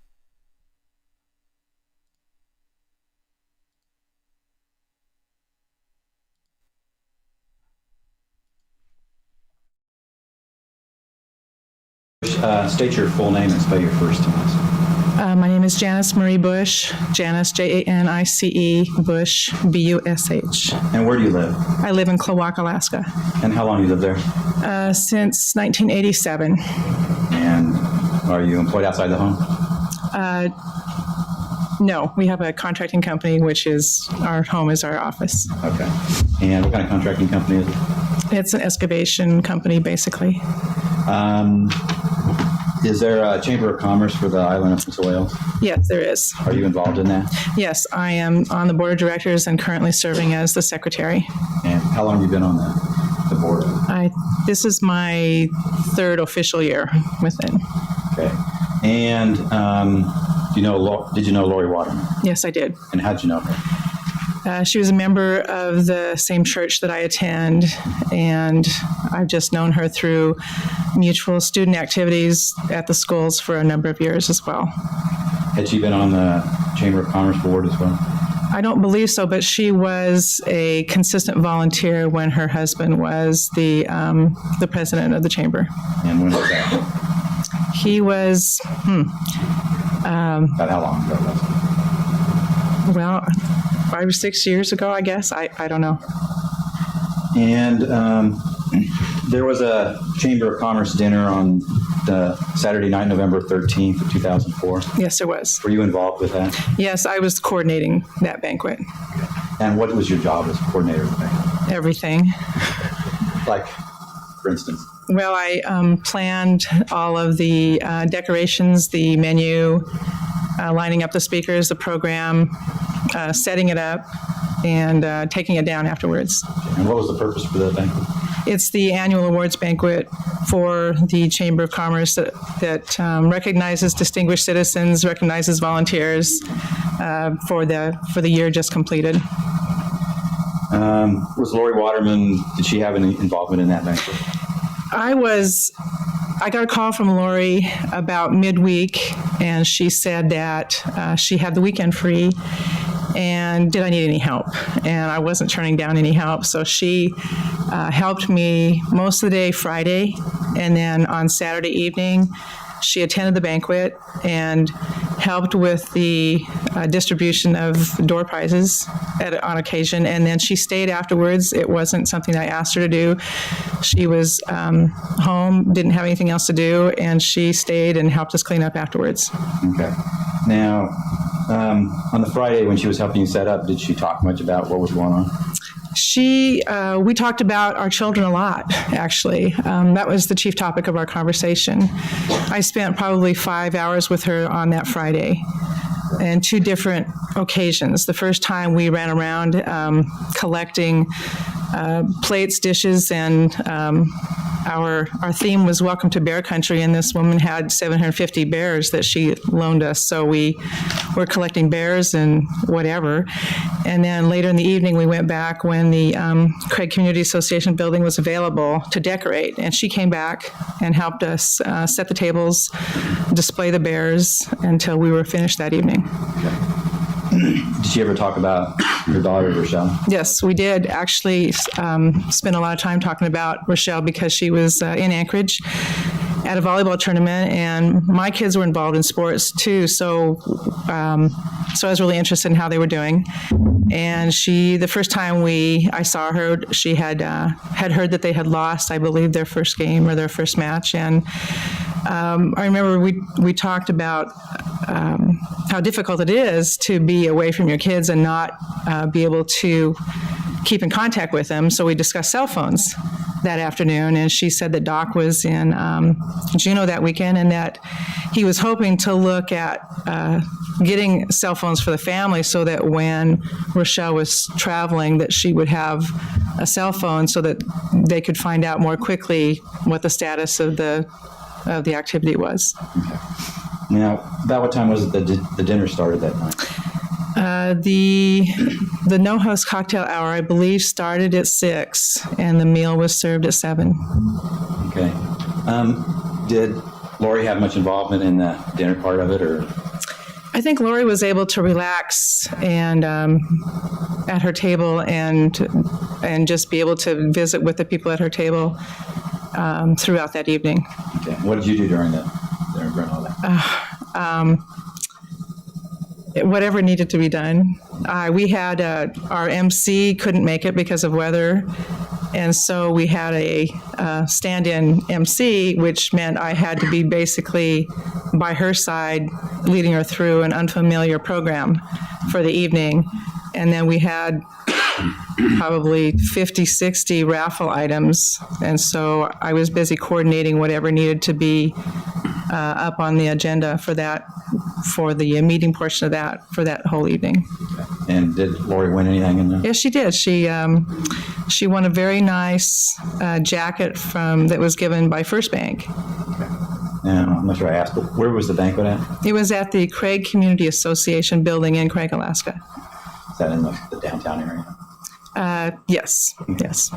State your full name and spell your first and last name.
My name is Janice Marie Bush, Janice, Janice, Bush, Bush.
And where do you live?
I live in Klawock, Alaska,
And how long you lived there?
since 1987.
And are you employed outside the home?
No, we have a contracting company, which is our home is our office.
Okay. And what kind of contracting company is it?
It's an excavation company, basically.
Is there a Chamber of Commerce for the island of Prince of Wales?
Yes, there is.
Are you involved in that?
Yes, I am on the board of directors and currently serving as the secretary.
And how long have you been on the board?
This is my third official year with it.
Okay. And did you know Lauri Waterman?
Yes, I did.
And how'd you know her?
She was a member of the same church that I attend, and I've just known her through mutual student activities at the schools for a number of years as well.
Had she been on the Chamber of Commerce board as well?
I don't believe so, but she was a consistent volunteer when her husband was the president of the chamber.
And when was that?
He was,
About how long ago was it?
well, 5 or 6 years ago, I guess. I don't know.
And there was a Chamber of Commerce dinner on Saturday night, November 13th of 2004.
Yes, there was.
Were you involved with that?
Yes, I was coordinating that banquet.
And what was your job as coordinator of the banquet?
Everything.
Like, for instance?
Well, I planned all of the decorations, the menu, lining up the speakers, the program, setting it up, and taking it down afterwards.
And what was the purpose for that banquet?
It's the annual awards banquet for the Chamber of Commerce that recognizes distinguished citizens, recognizes volunteers for the year just completed.
Was Lauri Waterman, did she have any involvement in that banquet?
I got a call from Lauri about midweek, and she said that she had the weekend free, and did I need any help? And I wasn't turning down any help, so she helped me most of the day Friday, and then on Saturday evening, she attended the banquet and helped with the distribution of door prizes on occasion, and then she stayed afterwards. It wasn't something I asked her to do. She was home, didn't have anything else to do, and she stayed and helped us clean up afterwards.
Okay. Now, on the Friday when she was helping you set up, did she talk much about what was going on?
We talked about our children a lot, actually. That was the chief topic of our conversation. I spent probably 5 hours with her on that Friday, and 2 different occasions. The first time we ran around collecting plates, dishes, and our theme was Welcome to Bear Country, and this woman had 750 bears that she loaned us, so we were collecting bears and whatever. And then later in the evening, we went back when the Craig Community Association building was available to decorate, and she came back and helped us set the tables, display the bears until we were finished that evening.
Did she ever talk about your daughter, Rachelle?
Yes, we did actually spend a lot of time talking about Rachelle because she was in Anchorage at a volleyball tournament, and my kids were involved in sports too, so I was really interested in how they were doing. And the first time I saw her, she had heard that they had lost, I believe, their first game or their first match, and I remember we talked about how difficult it is to be away from your kids and not be able to keep in contact with them. So we discussed cell phones that afternoon, and she said that Doc was in Juneau that weekend and that he was hoping to look at getting cell phones for the family so that when Rachelle was traveling that she would have a cell phone so that they could find out more quickly what the status of the activity was.
Okay. Now, about what time was it that the dinner started that night?
The no-host cocktail hour, I believe, started at 6, and the meal was served at 7.
Okay. Did Lauri have much involvement in the dinner part of it, or?
I think Lauri was able to relax and at her table and just be able to visit with the people at her table throughout that evening.
Okay. What did you do during all that?
Whatever needed to be done. We had our MC couldn't make it because of weather, and so we had a stand-in MC, which meant I had to be basically by her side, leading her through an unfamiliar program for the evening. And then we had probably 50, 60 raffle items, and so I was busy coordinating whatever needed to be up on the agenda for the meeting portion of that, for that whole evening.
And did Lauri win anything in there?
Yes, she did. She won a very nice jacket that was given by First Bank.
Okay. Now, I'm not sure I asked, but where was the banquet at?
It was at the Craig Community Association building in Craig, Alaska.
Is that in the downtown area?
Yes, yes.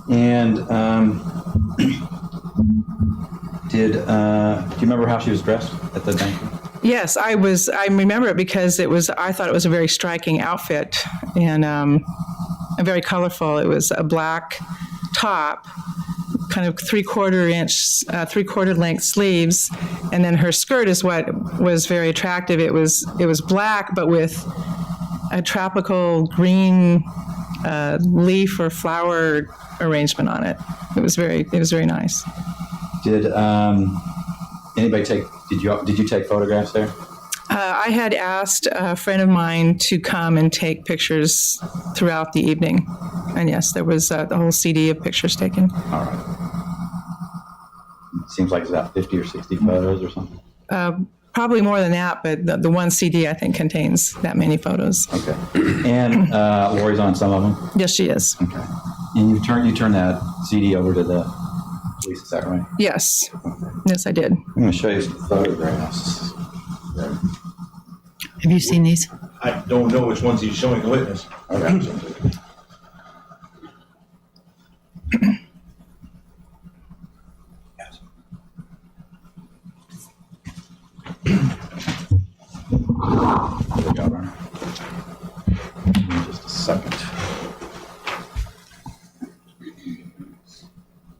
And do you remember how she was dressed at the banquet?
Yes, I remember it because I thought it was a very striking outfit and very colorful. It was a black top, kind of 3/4 length sleeves, and then her skirt is what was very attractive. It was black, but with a tropical green leaf or flower arrangement on it. It was very nice.
Did anybody did you take photographs there?
I had asked a friend of mine to come and take pictures throughout the evening. And yes, there was the whole CD of pictures taken.
All right. Seems like it's about 50 or 60 photos or something.
Probably more than that, but the one CD I think contains that many photos.
Okay. And Lauri's on some of them?
Yes, she is.
Okay. And you turn that CD over to the police, is that right?
Yes. Yes, I did.
I'm going to show you some photographs.
Have you seen these?
I don't know which ones he's showing the witness.
Okay. There we go, Brian. Just a second.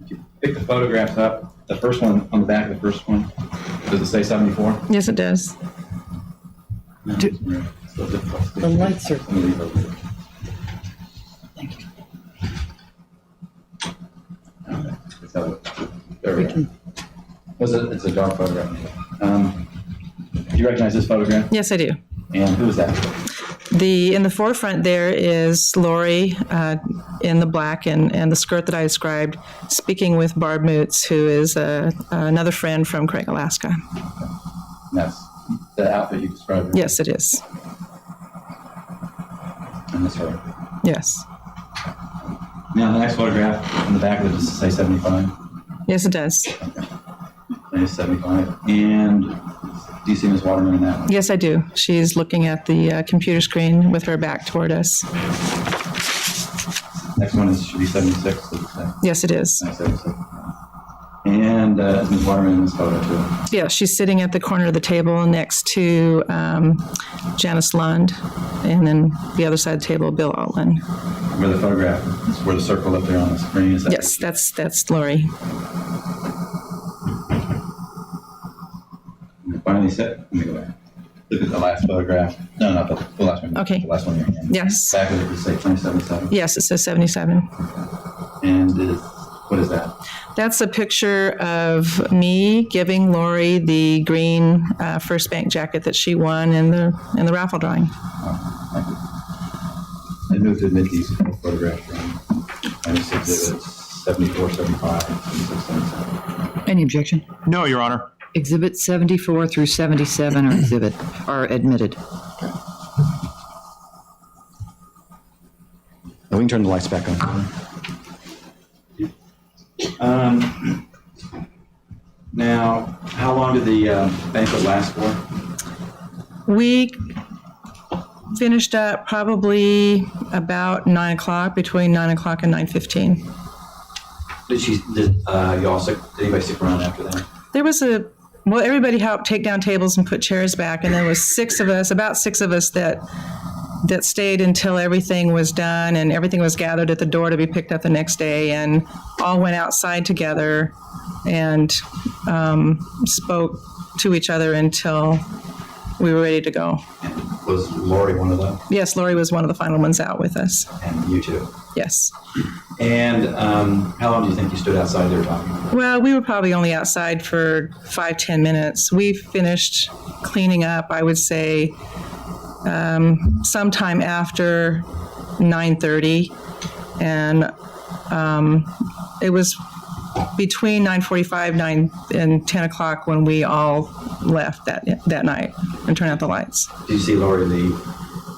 If you pick the photographs up, the first one on the back of the first one, does it say 74?
Yes, it does.
The lights are. Thank you.
There we go. It's a dark photograph. Do you recognize this photograph?
Yes, I do.
And who is that?
In the forefront there is Lauri in the black and the skirt that I described, speaking with Barb Moots, who is another friend from Craig, Alaska.
And that's the outfit you described. Right?
Yes, it is.
And that's her.
Yes.
Now, the next photograph on the back of it, does it say 75?
Yes, it does.
It is 75. And do you see Ms. Waterman in that one?
Yes, I do. She's looking at the computer screen with her back toward us.
Next one should be 76. Does it say?
Yes, it is.
76. And is Ms. Waterman in this photo too?
Yeah, she's sitting at the corner of the table next to Janice Lund, and then the other side of the table, Bill Altman.
Where the photograph is, where the circle up there on the screen is. That
Yes, that's Lauri.
Finally set. Let me go back. Look at the last photograph. No, not the last one.
Okay.
The last one in your hand.
Yes.
Back of it, you say 2077.
Yes, it says 77.
And what is that?
That's a picture of me giving Lauri the green First Bank jacket that she won in the raffle drawing.
Thank you. I move to admit these photographs from exhibits 74, 75, 76, 77.
Any objection?
No, Your Honor.
Exhibit 74 through 77 are admitted.
We can turn the lights back on. Now, how long did the banquet last for?
We finished up probably about 9 o'clock, between 9 o'clock and 9:15.
Did anybody stick around after that?
There was everybody helped take down tables and put chairs back, and there was about six of us that stayed until everything was done and everything was gathered at the door to be picked up the next day, and all went outside together and spoke to each other until we were ready to go.
And was Lauri one of them?
Yes, Lauri was one of the final ones out with us.
And you too?
Yes.
And how long do you think you stood outside there talking?
Well, we were probably only outside for 5-10 minutes. We finished cleaning up, I would say, sometime after 9:30, and it was between 9:45 and 10 o'clock when we all left that night and turned out the lights.
Did you see Lauri leave?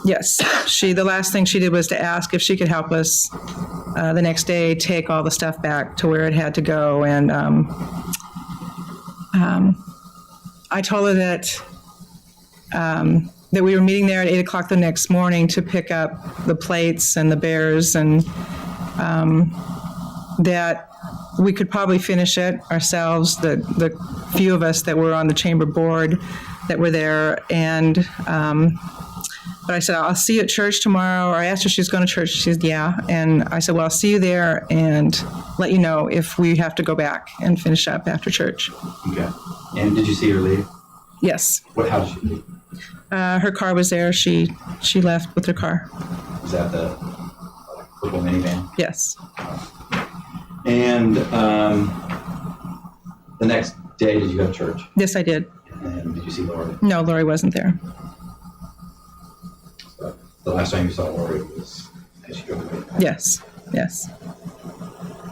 Yes, the last thing she did was to ask if she could help us the next day take all the stuff back to where it had to go, and I told her that we were meeting there at 8 o'clock the next morning to pick up the plates and the bears, and that we could probably finish it ourselves, the few of us that were on the chamber board that were there. And but I said, I'll see you at church tomorrow. Or I asked her if she was going to church. She said, yeah. And I said, well, I'll see you there and let you know if we have to go back and finish up after church.
Okay. And did you see her leave?
Yes.
How did she leave?
Her car was there. She left with her car.
Was that the purple minivan?
Yes.
And the next day, did you go to church?
Yes, I did.
And did you see Lauri?
No, Lauri wasn't there.
So the last time you saw Lauri was as you drove away.
Yes. Yes.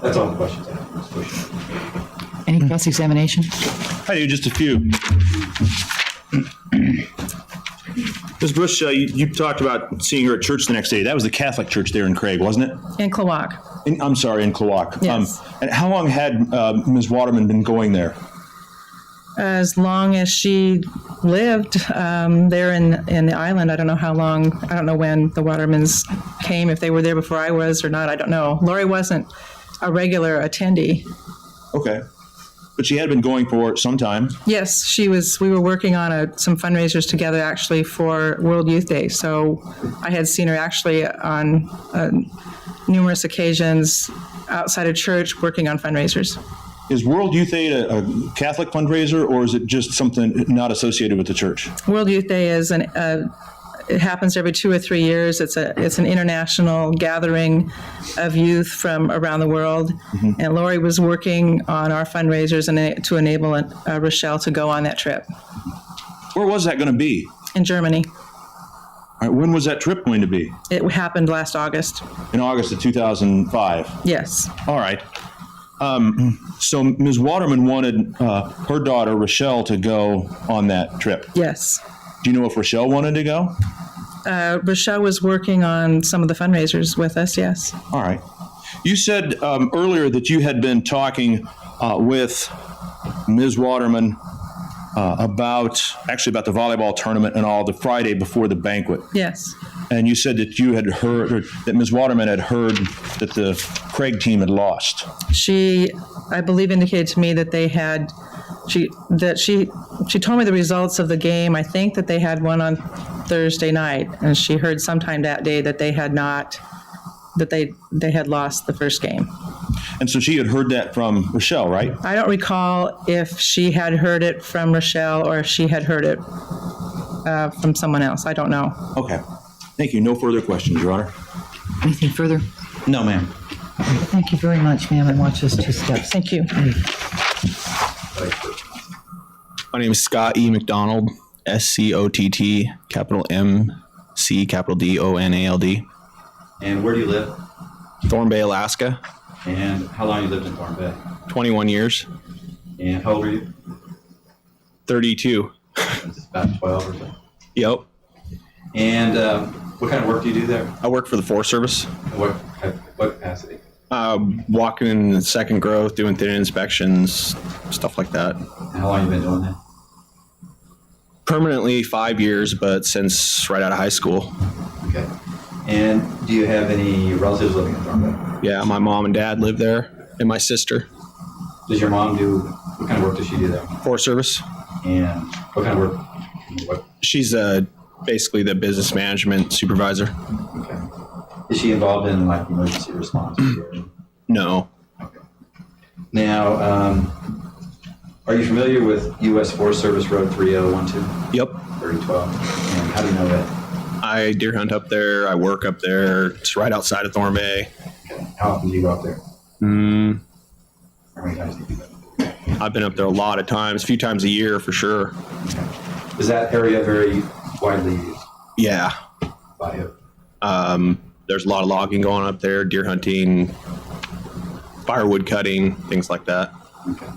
That's all the questions I have. Ms. Bush.
Any cross-examination?
I do, just a few. Ms. Bush, you talked about seeing her at church the next day. That was the Catholic church there in Craig, wasn't it?
In Cloac.
I'm sorry, in Cloac.
Yes.
And how long had Ms. Waterman been going there?
As long as she lived there in the island. I don't know how long. I don't know when the Watermans came, if they were there before I was or not. I don't know. Lauri wasn't a regular attendee.
Okay. But she had been going for some time.
Yes, she was. We were working on some fundraisers together, actually, for World Youth Day. So I had seen her actually on numerous occasions outside of church working on fundraisers.
Is World Youth Aid a Catholic fundraiser, or is it just something not associated with the church?
World Youth Day is it happens every 2 or 3 years. It's an international gathering of youth from around the world. And Lauri was working on our fundraisers and to enable Rachelle to go on that trip
Where was that going to be?
in Germany.
All right, when was that trip going to be?
It happened last August.
In August of 2005.
Yes.
All right. So Ms. Waterman wanted her daughter, Rachelle, to go on that trip.
Yes.
Do you know if Rachelle wanted to go?
Rachelle was working on some of the fundraisers with us, yes.
All right. You said earlier that you had been talking with Ms. Waterman about the volleyball tournament and all the Friday before the banquet.
Yes.
And you said that you had heard, or that Ms. Waterman had heard that the Craig team had lost.
She, I believe, indicated to me that they had, she told me the results of the game. I think that they had one on Thursday night, and she heard sometime that day that they had not, that they had lost the first game.
And so she had heard that from Rachelle, right?
I don't recall if she had heard it from Rachelle or if she had heard it from someone else. I don't know.
Okay. Thank you. No further questions, Your Honor.
Anything further?
No, ma'am.
Thank you very much, ma'am, and watch those 2 steps.
Thank you.
My name is Scott E. McDonald, SCOTT, capital MC, capital DONALD,
And where do you live?
Thorn Bay, Alaska,
And how long you lived in Thorn Bay?
21 years,
And how old are you?
32.
It's about 12 or so.
Yep.
And what kind of work do you do there?
I work for the Forest Service,
What capacity?
walking in second growth, doing thin inspections, stuff like that.
And how long you been doing that?
Permanently 5 years, but since right out of high school.
Okay. And do you have any relatives living in Thorn Bay?
Yeah, my mom and dad live there, and my sister.
Does your mom do, what kind of work does she do there?
Forest Service.
And what kind of work? What?
She's basically the business management supervisor.
Okay. Is she involved in like emergency response?
No.
Okay. Now, are you familiar with U.S. Forest Service Road 3012?
Yep.
3012. And how do you know that?
I deer hunt up there. I work up there. It's right outside of Thorn Bay.
Okay. How often do you go up there? How many times do you do that?
I've been up there a lot of times, a few times a year for sure.
Okay. Is that area very widely used
Yeah.
by you?
There's a lot of logging going on up there, deer hunting, firewood cutting, things like that.
Okay.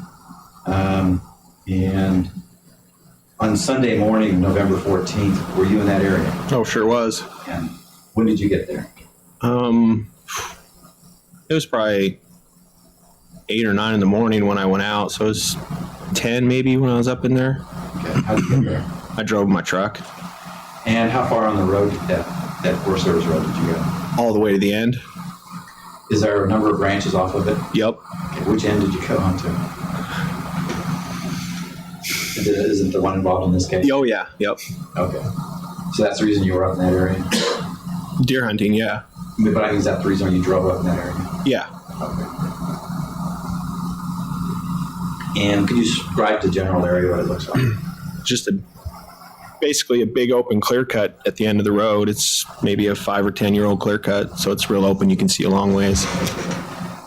And on Sunday morning, November 14th, were you in that area?
Oh, sure was.
And when did you get there?
It was probably 8 or 9 in the morning when I went out. So it was 10 maybe when I was up in there.
Okay. How did you get there?
I drove my truck
And how far on the road, that Forest Service road did you go?
all the way to the end.
Is there a number of branches off of it?
Yep.
Okay. Which end did you go onto? Isn't the one involved in this case?
Oh, yeah. Yep.
Okay. So that's the reason you were up in that area?
Deer hunting, yeah.
But I mean, is that the reason you drove up in that area?
Yeah.
Okay. And could you describe the general area, what it looks like?
Just basically a big open clear cut at the end of the road. It's maybe a 5 or 10-year-old clear cut, so it's real open. You can see a long ways.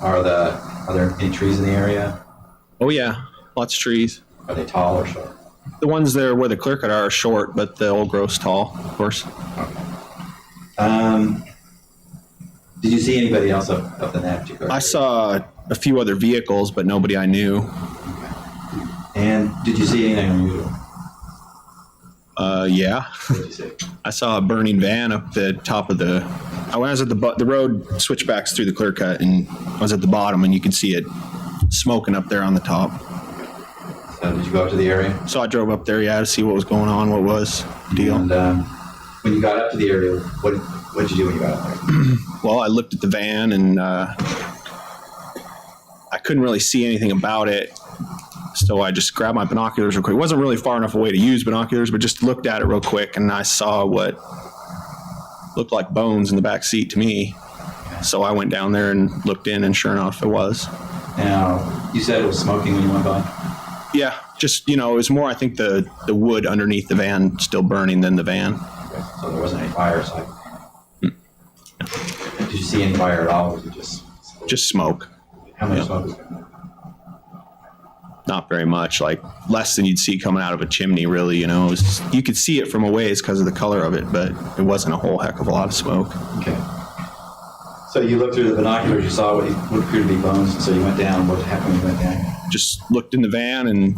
Are there any trees in the area?
Oh, yeah. Lots of trees.
Are they tall or short?
The ones there where the clear cut are short, but the old growth's tall, of course.
Okay. Did you see anybody else up in that particular
I
area?
saw a few other vehicles, but nobody I knew.
And did you see anything unusual?
Yeah.
What did you see?
I saw a burning van up the top of the. I was at the road switchbacks through the clear cut, and I was at the bottom, and you could see it smoking up there on the top.
So did you go up to the area?
So I drove up there, yeah, to see what was going on, what was the deal.
And when you got up to the area, what did you do when you got up there?
Well, I looked at the van, and I couldn't really see anything about it. So I just grabbed my binoculars real quick. It wasn't really far enough away to use binoculars, but just looked at it real quick, and I saw what looked like bones in the back seat to me. So I went down there and looked in, and sure enough, it was.
Now, you said it was smoking when you went by?
Yeah, just, it was more, I think, the wood underneath the van still burning than the van.
Okay. So there wasn't any fire, so Did you see any fire at all, or was it
Just smoke.
How much smoke was there?
Not very much, like less than you'd see coming out of a chimney, really. It was you could see it from a ways because of the color of it, but it wasn't a whole heck of a lot of smoke.
Okay. So you looked through the binoculars, you saw what appeared to be bones, and so you went down. What happened when you went down?
Just looked in the van and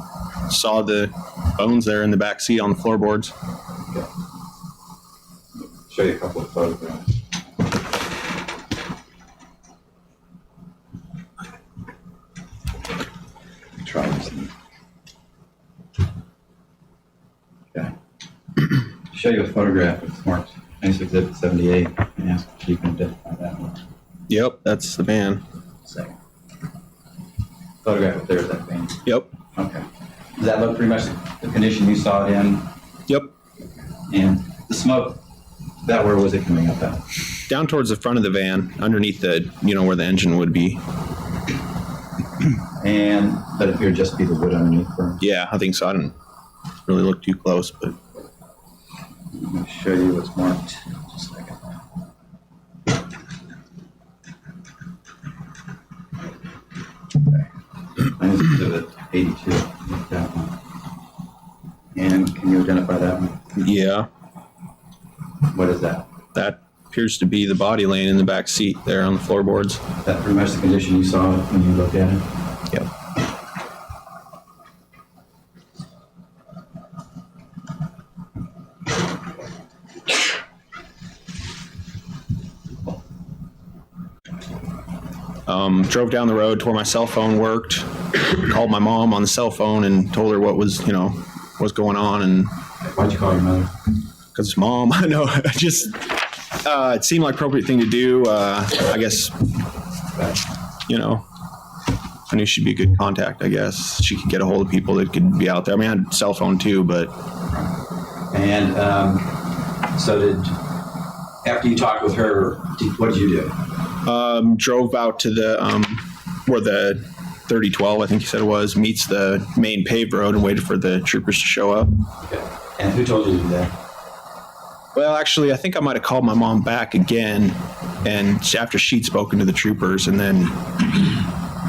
saw the bones there in the back seat on the floorboards.
Okay. Show you a couple of photographs. Try this thing. Okay. Show you a photograph of marked Exhibit 78 and ask if you can identify that one.
Yep, that's the van.
Second. Photograph up there is that van.
Yep.
Okay. Does that look pretty much the condition you saw it in?
Yep.
And the smoke, where was it coming up at?
Down towards the front of the van, underneath the, where the engine would be.
And that appeared just to be the wood underneath burned.
Yeah, I think so. I didn't really look too close, but.
Let me show you what's marked. Just a second. Okay. Mine is Exhibit 82. That one. And can you identify that one?
Yeah.
What is that?
That appears to be the body laying in the back seat there on the floorboards.
That pretty much the condition you saw when you looked at it?
Yep. Drove down the road to where my cell phone worked, called my mom on the cell phone and told her what was, what's going on. And
Why'd you call your mother?
because mom, I know, just, it seemed like appropriate thing to do. I guess, I knew she'd be a good contact, I guess. She could get a hold of people that could be out there. I mean, I had a cell phone too, but.
And so after you talked with her, what did you do?
Drove out to the, where the 3012, I think you said it was, meets the main paved road and waited for the troopers to show up.
Okay. And who told you to do that?
Well, actually, I think I might have called my mom back again, and after she'd spoken to the troopers, and then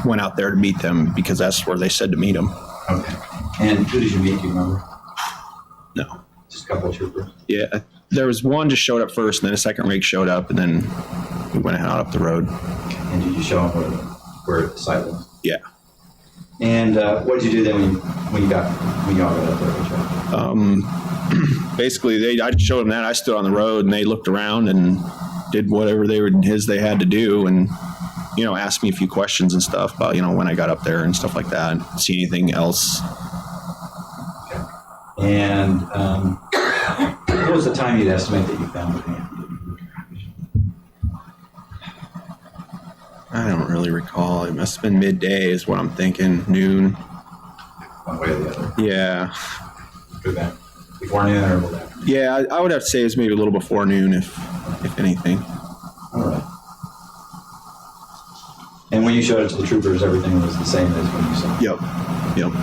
went out there to meet them because that's where they said to meet them.
Okay. And who did you meet? Do you remember?
No.
Just a couple of troopers?
Yeah, there was one just showed up first, and then a second rig showed up, and then we went out up the road.
And did you show them where the site was?
Yeah.
And what did you do then when you got up there?
Basically, I showed them that. I stood on the road, and they looked around and did whatever they had to do, and asked me a few questions and stuff about when I got up there and stuff like that. And see anything else?
Okay. And what was the time you'd estimate that you found the van?
I don't really recall. It must have been midday is what I'm thinking. Noon.
One way or the other?
Yeah.
Good bad. Before noon or after?
Yeah, I would have to say it was maybe a little before noon, if anything.
All right. And when you showed it to the troopers, everything was the same as when you saw it?
Yep.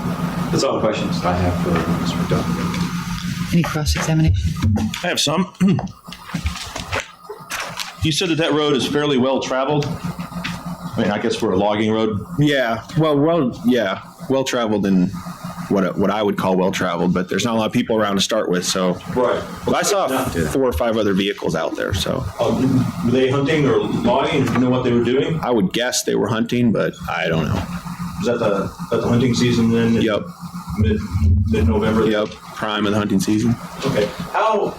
That's all the questions I have for Mr. McDonough.
Any cross-examination?
I have some. You said that road is fairly well traveled. I mean, I guess for a logging road.
Yeah. Well traveled and what I would call well traveled, but there's not a lot of people around to start with. So,
Right.
But I saw 4 or 5 other vehicles out there. So,
Were they hunting or logging? Do you know what they were doing?
I would guess they were hunting, but I don't know.
Was that the hunting season then?
Yep.
Mid-November?
Yep. Prime of the hunting season.
Okay. How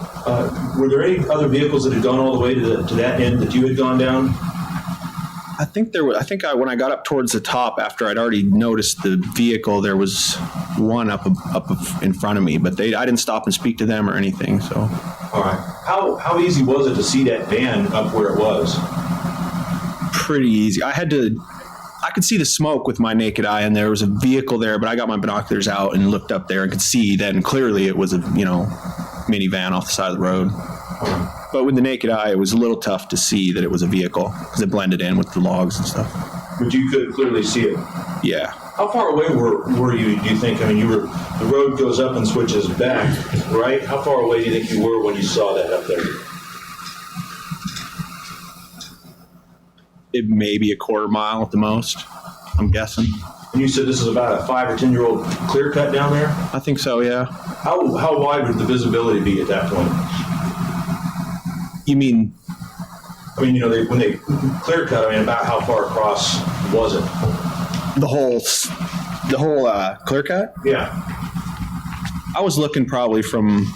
were there any other vehicles that had gone all the way to that end that you had gone down?
I think when I got up towards the top, after I'd already noticed the vehicle, there was one up in front of me, but I didn't stop and speak to them or anything. So,
all right. How easy was it to see that van up where it was?
pretty easy. I could see the smoke with my naked eye, and there was a vehicle there, but I got my binoculars out and looked up there and could see then clearly it was a minivan off the side of the road. But with the naked eye, it was a little tough to see that it was a vehicle because it blended in with the logs and stuff.
But you could clearly see it.
Yeah.
How far away were you, do you think? I mean, the road goes up and switches back, right? How far away do you think you were when you saw that up there?
It may be a quarter mile at the most, I'm guessing.
And you said this is about a 5 or 10 year old clear cut down there?
I think so, yeah.
How wide would the visibility be at that point?
You mean,
I mean, when they clear cut, I mean, about how far across was it?
the whole clear cut?
Yeah.
I was looking probably from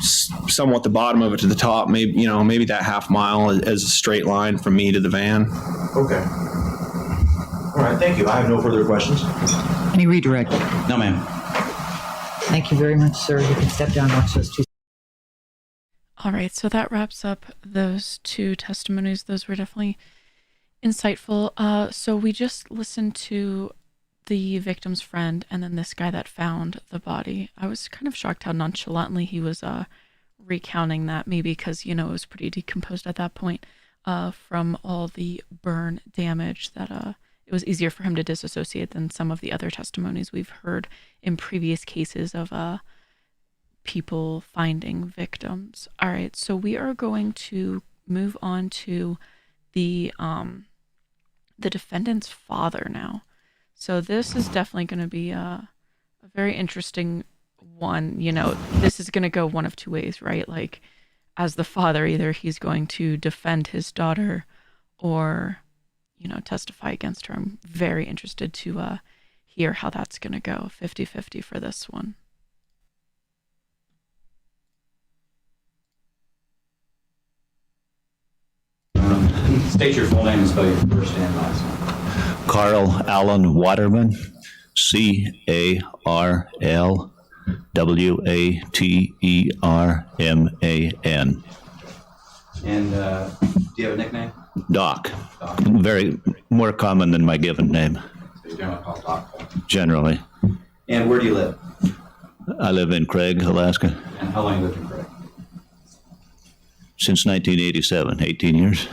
somewhat the bottom of it to the top, maybe that half mile as a straight line from me to the van.
Okay. All right, thank you. I have no further questions.
Any redirect?
No, ma'am.
Thank you very much, sir. You can step down and watch those two.
All right, so that wraps up those two testimonies. Those were definitely insightful. So we just listened to the victim's friend and then this guy that found the body. I was kind of shocked how nonchalantly he was recounting that, maybe because, it was pretty decomposed at that point from all the burn damage that it was easier for him to disassociate than some of the other testimonies we've heard in previous cases of people finding victims. All right, so we are going to move on to the defendant's father now. So this is definitely going to be a very interesting one. This is going to go one of two ways, right? Like, as the father, either he's going to defend his daughter or, testify against her. I'm very interested to hear how that's going to go. 50-50 for this one.
State your full name and spell your first and last name.
Carl Allen Waterman, CarlWaterman.
And do you have a nickname?
Doc. Very more common than my given name.
So you're generally called Doc.
Generally.
And where do you live?
I live in Craig, Alaska.
And how long have you lived in Craig?
Since 1987, 18 years.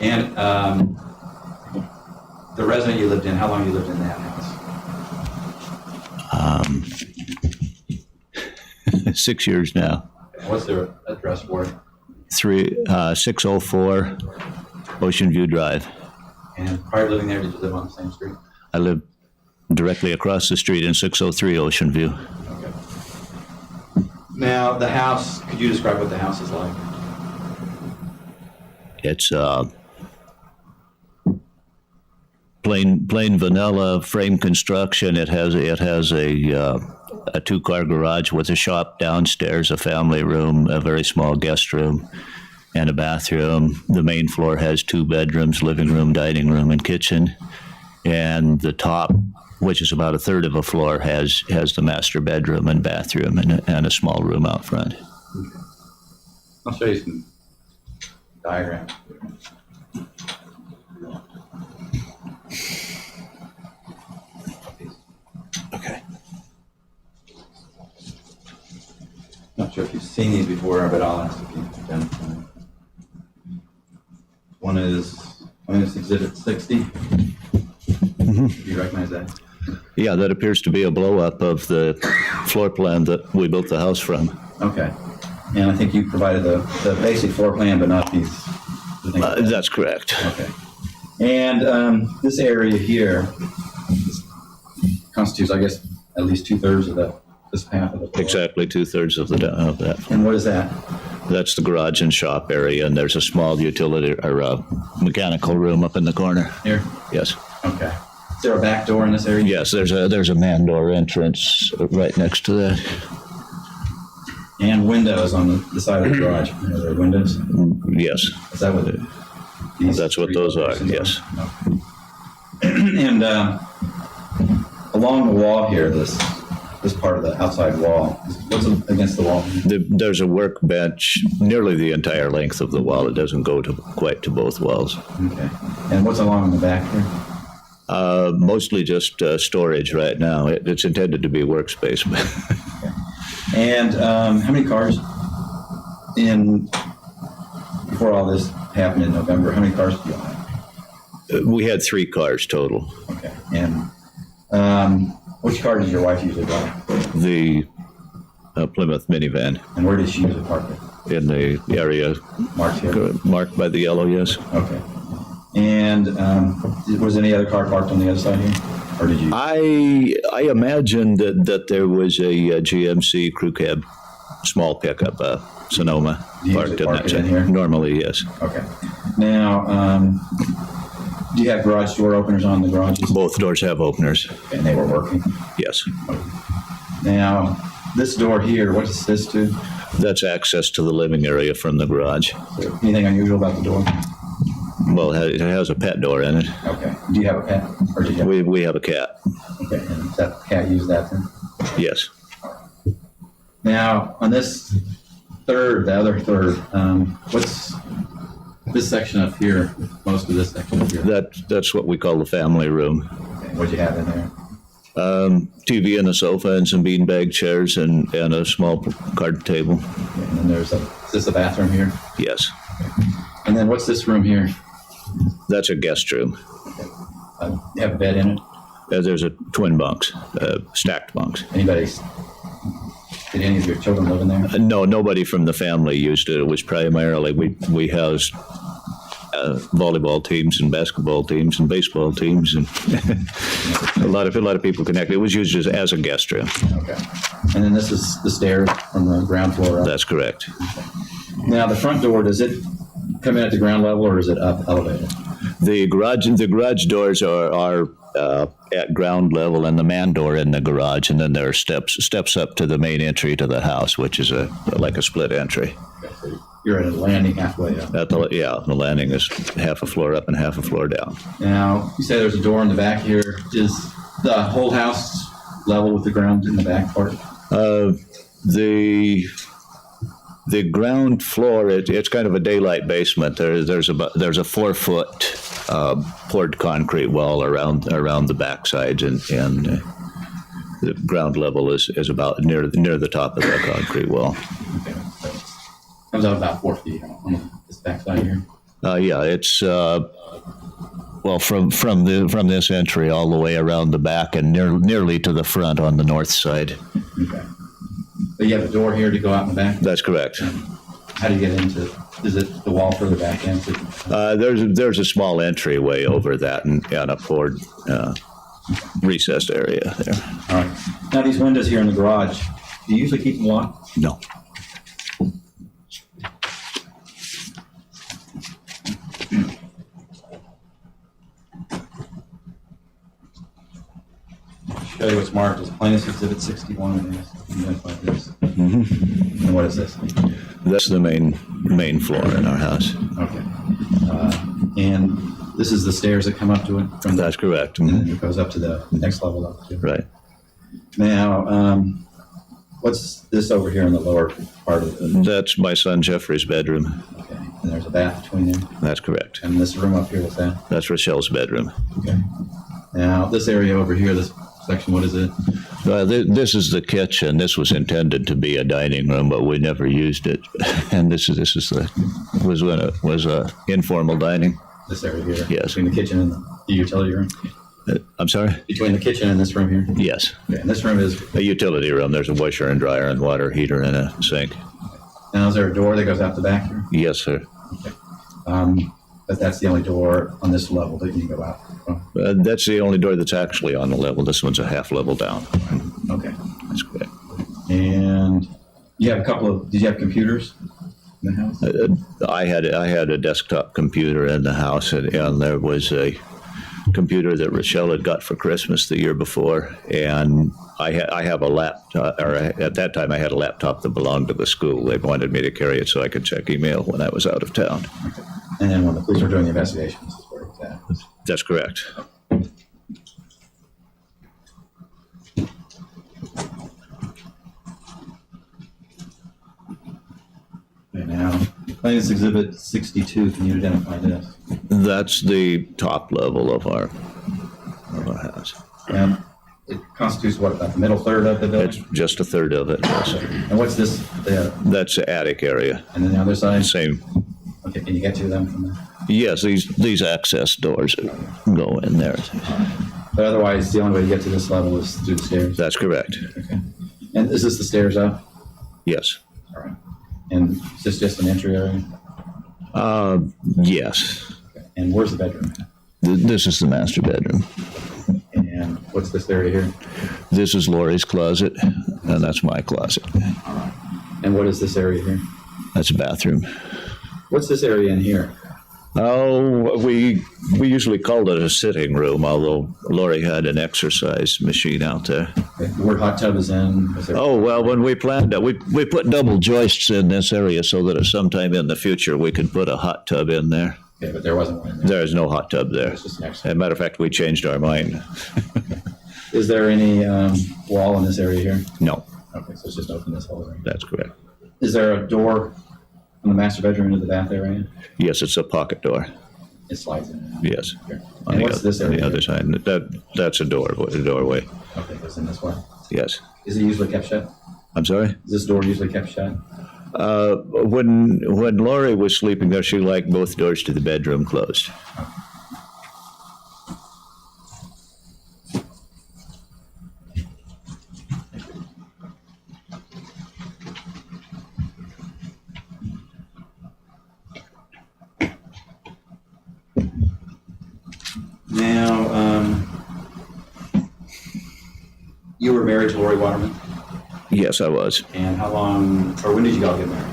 And the resident you lived in, how long you lived in that house?
6 years now.
What's the address for it?
604 Ocean View Drive.
And prior to living there, did you live on the same street?
I live directly across the street in 603 Ocean View.
Okay. Now, the house, could you describe what the house is like?
It's plain vanilla frame construction. It has a two-car garage with a shop downstairs, a family room, a very small guest room, and a bathroom. The main floor has 2 bedrooms, living room, dining room, and kitchen. And the top, which is about a third of a floor, has the master bedroom and bathroom and a small room out front.
Okay. I'll show you some diagrams.
Okay.
Not sure if you've seen these before, but I'll ask if you've done it. One is Exhibit 60.
Mm-hmm.
Do you recognize that?
Yeah, that appears to be a blow-up of the floor plan that we built the house from.
Okay. And I think you provided the basic floor plan, but not these.
That's correct.
Okay. And this area here constitutes, I guess, at least 2/3 of this half of the floor.
Exactly 2/3 of that.
And what is that?
That's the garage and shop area, and there's a small utility or mechanical room up in the corner.
Here?
Yes.
Okay. Is there a back door in this area?
Yes, there's a man door entrance right next to that.
And windows on the side of the garage. Are there windows?
Yes.
Is that what
That's what those are, yes.
And along the wall here, this part of the outside wall, what's against the wall?
There's a workbench nearly the entire length of the wall. It doesn't go quite to both walls.
Okay. And what's along the back here?
Mostly just storage right now. It's intended to be workspace.
Okay. And how many cars before all this happened in November, how many cars do you have?
We had 3 cars total.
Okay. And which car does your wife usually drive?
The Plymouth minivan
And where does she usually park it?
in the area
Marked here?
marked by the yellow, yes.
Okay. And was any other car parked on the other side here? Or did you?
I imagine that there was a GMC crew cab, small pickup, Sonoma,
Do you
parked
usually
in
park
that
it in
side.
here?
Normally, yes.
Okay. Now, do you have garage door openers on the garages?
Both doors have openers.
And they were working?
Yes.
Now, this door here, what is this to?
That's access to the living area from the garage.
Anything unusual about the door?
Well, it has a pet door in it.
Okay. Do you have a pet? Or did you have?
We have a cat.
Okay. And does that cat use that then?
Yes.
Now, on this the other third, what's this section up here, most of this section up here?
That's what we call the family room.
Okay, what'd you have in there?
TV and a sofa and some beanbag chairs and a small card table.
Okay, and then is this a bathroom here?
Yes.
And then what's this room here?
That's a guest room.
You have a bed in it?
There's a twin bunks, stacked bunks.
Did any of your children live in there?
No, nobody from the family used it. It was primarily, we housed volleyball teams and basketball teams and baseball teams, and a lot of people connected. It was used as a guest room.
Okay. And then this is the stairs from the ground floor up?
That's correct.
Now, the front door, does it come in at the ground level or is it up elevated?
The garage doors are at ground level, and the man door in the garage, and then there are steps up to the main entry to the house, which is like a split entry.
Okay, so you're at a landing halfway up.
The landing is half a floor up and half a floor down.
Now, you say there's a door in the back here. Is the whole house level with the ground in the back part?
The ground floor, it's kind of a daylight basement. There's a 4-foot poured concrete wall around the back sides, and the ground level is about near the top of that concrete wall.
Okay, so it comes out about 4 feet on this back side here.
Yeah, it's from this entry all the way around the back and nearly to the front on the north side.
Okay. But you have a door here to go out in the back?
That's correct.
How do you get into, is it the wall further back in?
There's a small entryway over that and a poured recessed area there.
All right. Now, these windows here in the garage, do you usually keep them locked?
No.
Show you what's marked as Plaintiff's Exhibit 61. Identify this. Mm-hmm. And what is this?
That's the main floor in our house.
Okay. And this is the stairs that come up to it?
That's correct.
And then it goes up to the next level up too.
Right.
Now, what's this over here in the lower part of it?
That's my son Jeffrey's bedroom.
Okay. And there's a bath between there?
That's correct.
And this room up here, what's that?
That's Rachelle's bedroom.
Okay. Now, this area over here, this section, what is it?
This is the kitchen. This was intended to be a dining room, but we never used it. And this was a informal dining.
This area here?
Yes.
Between the kitchen and the utility room?
I'm sorry?
Between the kitchen and this room here?
Yes.
Okay. And this room is?
A utility room. There's a washer and dryer and water heater and a sink.
Now, is there a door that goes out the back here?
Yes, sir.
Okay. But that's the only door on this level that you can go out from?
That's the only door that's actually on the level. This one's a half level down.
Okay.
That's correct.
And you have did you have computers in the house?
I had a desktop computer in the house, and there was a computer that Rachelle had got for Christmas the year before, and I have a laptop, or at that time I had a laptop that belonged to the school. They wanted me to carry it so I could check email when I was out of town.
Okay. And then when the police were doing the investigations, this is where it was at?
That's correct.
Okay, now, Plaintiff's Exhibit 62, can you identify this?
That's the top level of our house.
And it constitutes what, about the middle third of the
It's
building?
just a third of it. Yes.
And what's this there?
That's the attic area.
And then the other side?
Same.
Okay, can you get to them from there?
Yes, these access doors go in there.
But otherwise, the only way to get to this level is through the stairs.
That's correct.
Okay. And is this the stairs up?
Yes.
All right. And is this just an entry area?
Yes.
Okay. And where's the bedroom at?
This is the master bedroom.
And what's this area here?
This is Lauri's closet, and that's my closet.
And what is this area here?
That's a bathroom.
What's this area in here?
Oh, we usually called it a sitting room, although Lauri had an exercise machine out there.
Okay. The word hot tub is in.
Oh, well, when we planned it, we put double joists in this area so that at some time in the future we could put a hot tub in there.
Okay, but there wasn't one in there.
There is no hot tub there.
It's just an
As a matter of fact, we changed our mind.
Is there any wall in this area here?
No,
Okay, so it's just open this whole area.
that's correct.
Is there a door from the master bedroom into the bath area?
Yes, it's a pocket door.
It slides in.
Yes.
Okay.
On
And
the
what's
oth-
this
on
area?
the other side. That's a doorway.
Okay, goes in this way.
Yes.
Is it usually kept shut?
I'm sorry?
Is this door usually kept shut?
When Lauri was sleeping there, she liked both doors to the bedroom closed.
Now, you were married to Lauri Waterman,
Yes, I was.
and how long, or when did you all get married?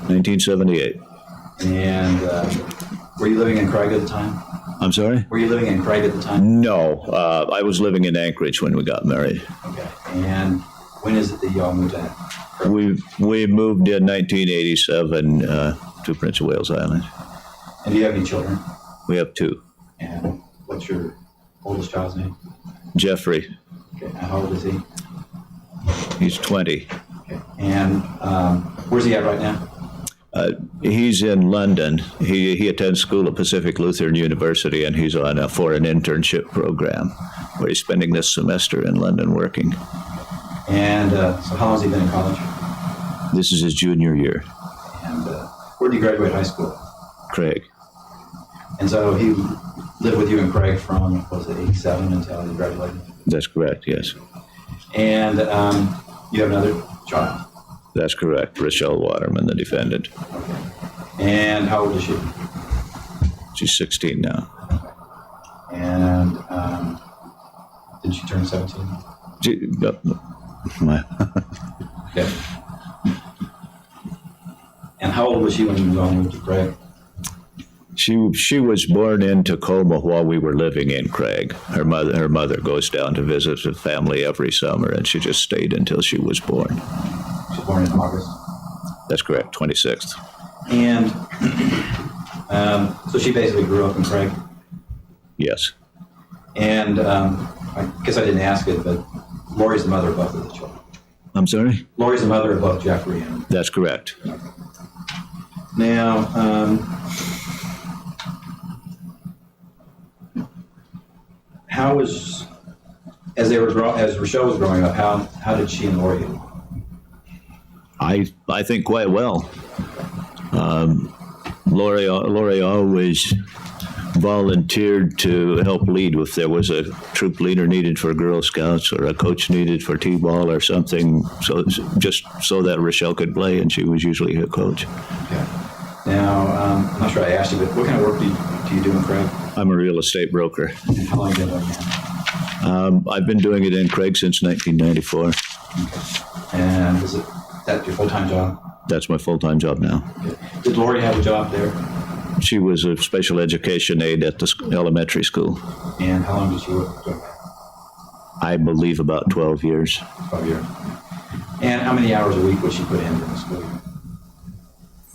1978.
And were you living in Craig at the time?
I'm sorry?
Were you living in Craig at the time?
No, I was living in Anchorage when we got married.
Okay. And when is it that you all moved in?
We moved in 1987 to Prince of Wales Island.
And do you have any children?
We have two.
And what's your oldest child's name?
Jeffrey,
Okay. And how old is he?
he's 20.
Okay. And where's he at right now?
He's in London. He attends school at Pacific Lutheran University, and he's on a foreign internship program where he's spending this semester in London working.
And so how long has he been in college?
This is his junior year.
And where did you graduate high school?
Craig.
And so he lived with you in Craig from, was it 87 until he graduated?
That's correct, yes.
And you have another child.
That's correct. Rachelle Waterman, the defendant.
And how old is she?
She's 16 now.
And did she turn 17? Okay. And how old was she when you all moved to Craig?
She was born in Tacoma while we were living in Craig. Her mother goes down to visit the family every summer, and she just stayed until she was born.
She was born in August.
That's correct, 26th.
And so she basically grew up in Craig.
Yes.
And I guess I didn't ask it, but Lauri's the mother of both of the children.
I'm sorry?
Lauri's the mother of both Jeffrey and.
That's correct.
Now, how was, as Rachelle was growing up, how did she and Lauri get along?
I think quite well. Lauri always volunteered to help lead if there was a troop leader needed for Girl Scouts or a coach needed for T-ball or something, so just so that Rachelle could play, and she was usually her coach.
Okay. Now, I'm not sure I asked you, but what kind of work do you do in Craig?
I'm a real estate broker.
And how long have you been doing that?
I've been doing it in Craig since 1994.
Okay. And is that your full-time job?
That's my full-time job now.
Okay. Did Lauri have a job there?
She was a special education aide at the elementary school.
And how long did she work there?
I believe about 12 years.
12 years. And how many hours a week would she put in during the school year?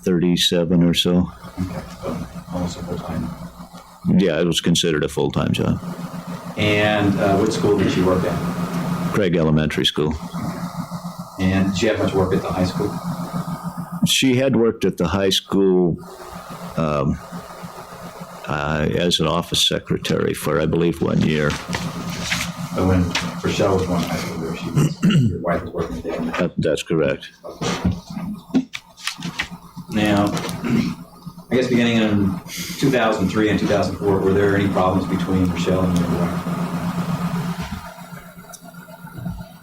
37 or so.
Okay, so almost a full-time.
Yeah, it was considered a full-time job.
And what school did she work at?
Craig Elementary School.
And did she have much work at the high school?
She had worked at the high school as an office secretary for, I believe, 1 year.
But when Rachelle was going to high school there, your wife was working there.
That's correct.
Now, I guess beginning in 2003 and 2004, were there any problems between Rachelle and your wife?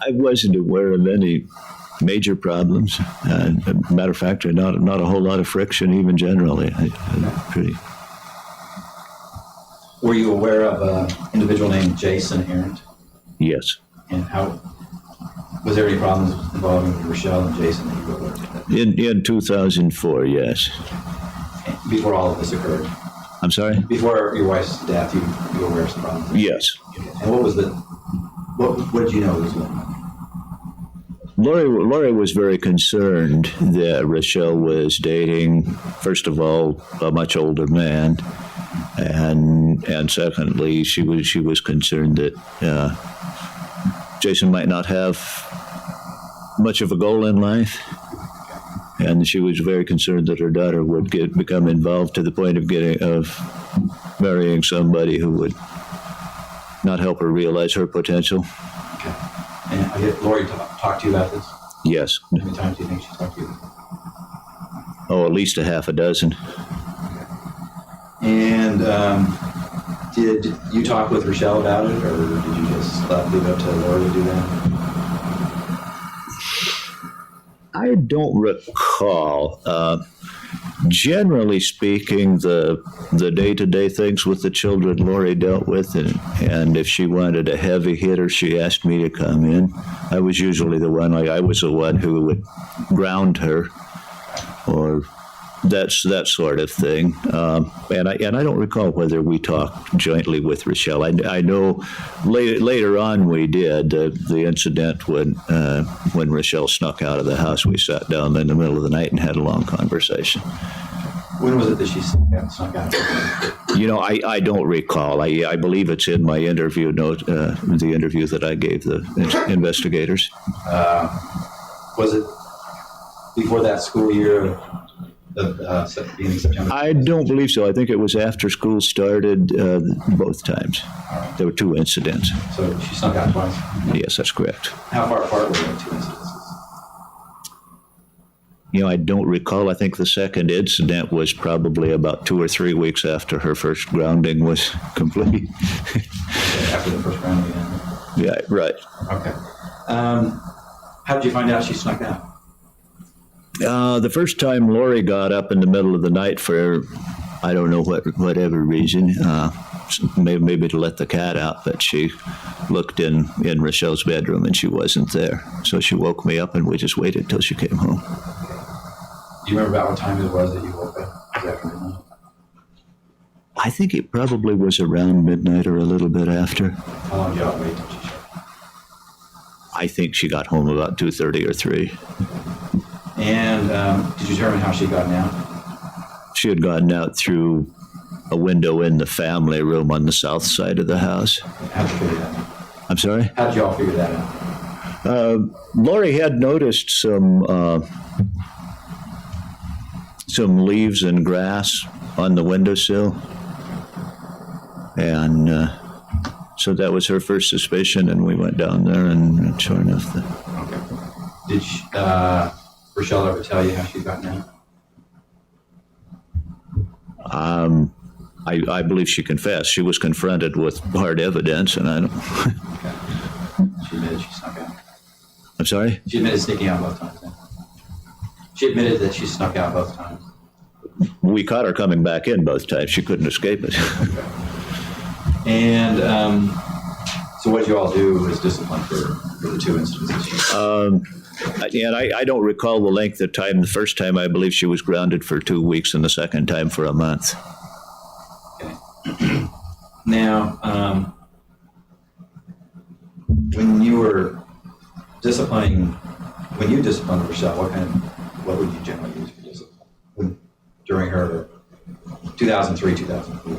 I wasn't aware of any major problems. Matter of fact, not a whole lot of friction, even generally.
Were you aware of an individual named Jason Arrant?
Yes.
And how was there any problems involving Rachelle and Jason that you were aware of?
In 2004, yes.
Before all of this occurred?
I'm sorry?
Before your wife's death, you were aware of some problems?
Yes.
And what did you know was going on?
Lauri was very concerned that Rachelle was dating, first of all, a much older man, and secondly, she was concerned that Jason might not have much of a goal in life, and she was very concerned that her daughter would become involved to the point of marrying somebody who would not help her realize her potential.
Okay. And I get Lauri talked to you about this?
Yes.
How many times do you think she talked to you?
Oh, at least a half a dozen.
And did you talk with Rachelle about it, or did you just leave it up to Lauri to do that?
I don't recall. Generally speaking, the day-to-day things with the children Lauri dealt with, and if she wanted a heavy hitter, she asked me to come in. I was usually the one, I was the one who would ground her, or that sort of thing. And I don't recall whether we talked jointly with Rachelle. I know later on we did. The incident when Rachelle snuck out of the house, we sat down in the middle of the night and had a long conversation.
When was it that she snuck out?
I don't recall. I believe it's in my interview note, the interview that I gave the investigators.
Was it before that school year? Beginning of September?
I don't believe so. I think it was after school started both times. There were two incidents.
So she snuck out twice?
Yes, that's correct.
How far apart were the two incidences?
I don't recall. I think the second incident was probably about 2 or 3 weeks after her first grounding was complete.
After the first grounding?
Yeah, right.
Okay. How did you find out she snuck out?
The first time Lauri got up in the middle of the night for, I don't know whatever reason, maybe to let the cat out, but she looked in Rachelle's bedroom and she wasn't there. So she woke me up and we just waited till she came home.
Do you remember about what time it was that you woke up? Exactly.
I think it probably was around midnight or a little bit after.
How long did y'all wait till she showed up?
I think she got home about 2:30 or 3.
And did you determine how she had gotten out?
She had gotten out through a window in the family room on the south side of the house.
How did you figure that out?
I'm sorry?
How did y'all figure that out?
Lauri had noticed some leaves and grass on the windowsill. And so that was her first suspicion, and we went down there, and sure enough.
Okay. Did Rachelle ever tell you how she'd gotten out?
I believe she confessed. She was confronted with hard evidence, and I don't.
Okay. She admitted she snuck out.
I'm sorry?
She admitted sneaking out both times. Then. She admitted that she snuck out both times.
We caught her coming back in both times. She couldn't escape it.
Okay. And so what did you all do as discipline for the two incidents?
And I don't recall the length of time. The first time, I believe she was grounded for 2 weeks, and the second time for a month.
Okay. Now, when you disciplined Rachelle, what would you generally use for discipline during her 2003, 2004?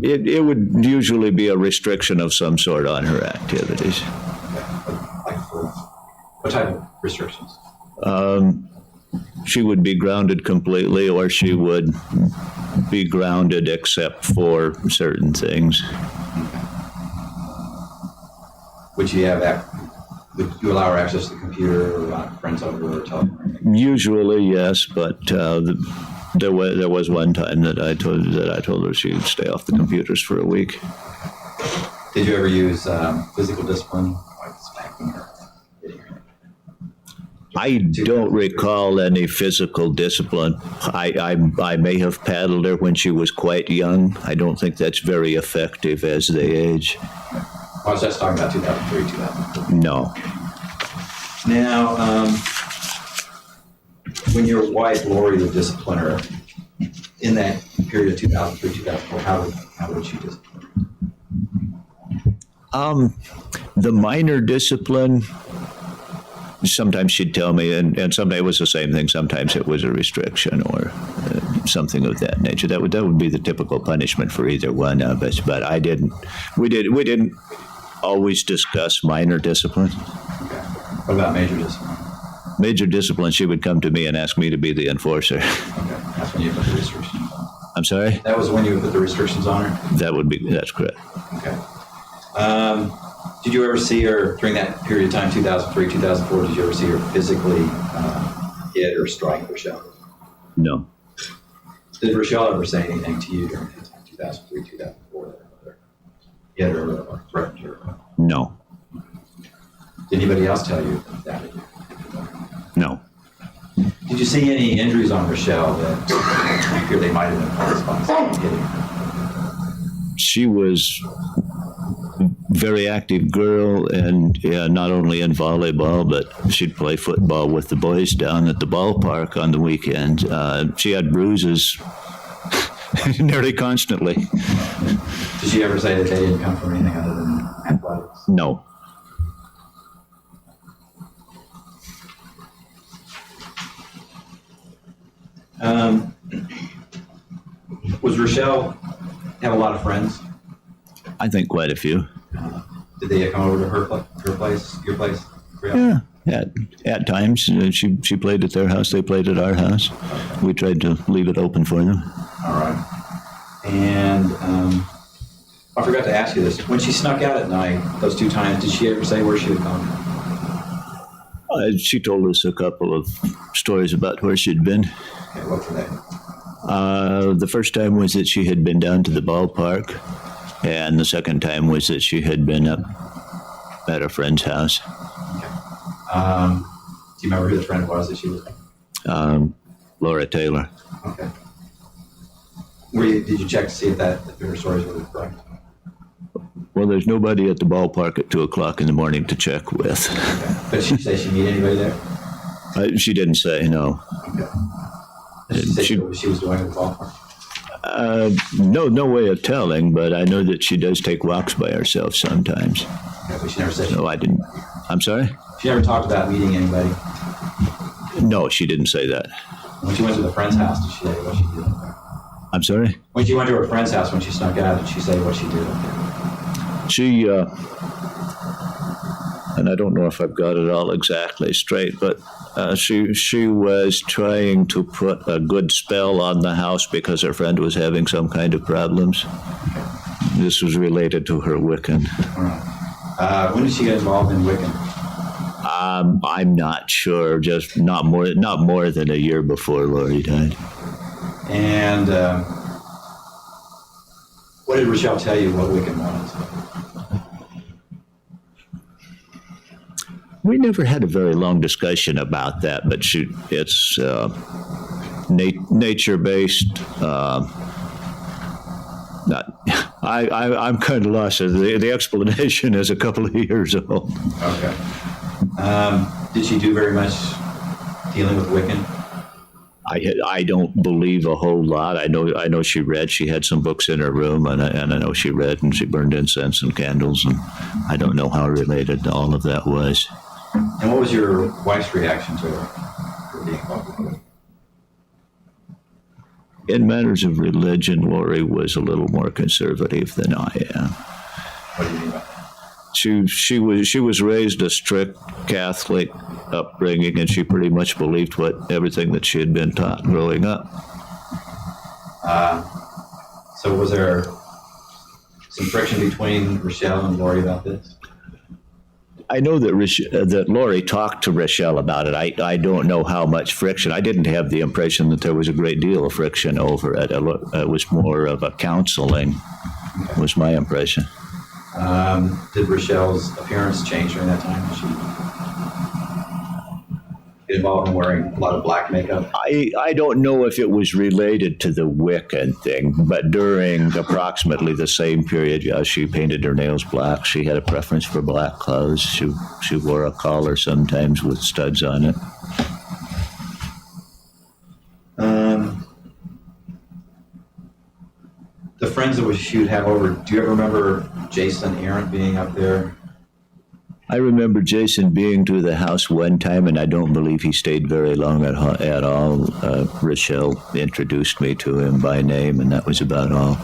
It would usually be a restriction of some sort on her activities.
What type of restrictions?
She would be grounded completely, or she would be grounded except for certain things.
Would she have Would you allow her access to the computer or friends over or telephone or anything?
Usually, yes, but there was one time that I told her she would stay off the computers for a week.
Did you ever use physical discipline, like spanking her?
I don't recall any physical discipline. I may have paddled her when she was quite young. I don't think that's very effective as they age.
I was just talking about 2003, 2004.
No.
Now, when your wife, Lauri, would discipline her, in that period of 2003, 2004, how would she discipline her?
The minor discipline, sometimes she'd tell me, and sometimes it was the same thing. Sometimes it was a restriction or something of that nature. That would be the typical punishment for either one of us. But we didn't always discuss minor discipline.
Okay. What about major discipline?
Major discipline, she would come to me and ask me to be the enforcer.
Okay, that's when you put the restrictions on.
I'm sorry?
That was when you would put the restrictions on her?
That's correct.
Okay. Did you ever see her during that period of time, 2003, 2004, did you ever see her physically hit or strike Rachelle?
No.
Did Rachelle ever say anything to you during that time, 2003, 2004, that hit her or threatened her?
No.
Did anybody else tell you that?
No.
Did you see any injuries on Rachelle that you fear they might have been caused by someone hitting her?
She was a very active girl, and not only in volleyball, but she'd play football with the boys down at the ballpark on the weekend. She had bruises nearly constantly.
Did she ever say that they didn't come from anything other than athletics?
No.
Was Rachelle have a lot of friends?
I think quite a few.
Did they come over to her place, your place?
Yeah, at times. She played at their house, they played at our house. We tried to leave it open for them.
All right. And I forgot to ask you this. When she snuck out at night, those 2 times, did she ever say where she had gone?
She told us a couple of stories about where she'd been.
Okay, what were they?
The first time was that she had been down to the ballpark, and the second time was that she had been up at a friend's house.
Okay. Do you remember who the friend was that she was with?
Laura Taylor.
Okay. Did you check to see if her stories were correct?
Well, there's nobody at the ballpark at 2 o'clock in the morning to check with.
Okay. But did she say she meet anybody there?
She didn't say, no.
Okay. Did she say what she was doing at the ballpark?
No way of telling, but I know that she does take walks by herself sometimes.
Okay, but she never said.
No, I didn't. I'm sorry?
She never talked about meeting anybody.
No, she didn't say that.
When she went to the friend's house, did she say what she did?
I'm sorry?
When she went to her friend's house, when she snuck out, did she say what she did?
She, and I don't know if I've got it all exactly straight, but she was trying to put a good spell on the house because her friend was having some kind of problems. This was related to her Wiccan.
All right. When did she get involved in Wiccan?
I'm not sure. Just not more than a year before Lauri died.
And what did Rachelle tell you what Wiccan was?
We never had a very long discussion about that, but it's nature-based. I'm kind of lost. The explanation is a couple of years old.
Okay. Did she do very much dealing with Wiccan?
I don't believe a whole lot. I know she read. She had some books in her room, and I know she read, and she burned incense and candles, and I don't know how related all of that was.
And what was your wife's reaction to her being involved with Wiccan?
In matters of religion, Lauri was a little more conservative than I am.
What do you mean by that?
She was raised a strict Catholic upbringing, and she pretty much believed everything that she had been taught growing up.
So was there some friction between Rachelle and Lauri about this?
I know that that Lauri talked to Rachelle about it. I don't know how much friction. I didn't have the impression that there was a great deal of friction over it. It was more of a counseling, was my impression.
Did Rachelle's appearance change during that time? Did she get involved in wearing a lot of black makeup?
I don't know if it was related to the Wiccan thing, but during approximately the same period, yeah, she painted her nails black. She had a preference for black clothes. She wore a collar sometimes with studs on it.
The friends that she would have over, do you ever remember Jason Arrant being up there?
I remember Jason being to the house one time, and I don't believe he stayed very long at all. Rachelle introduced me to him by name, and that was about all.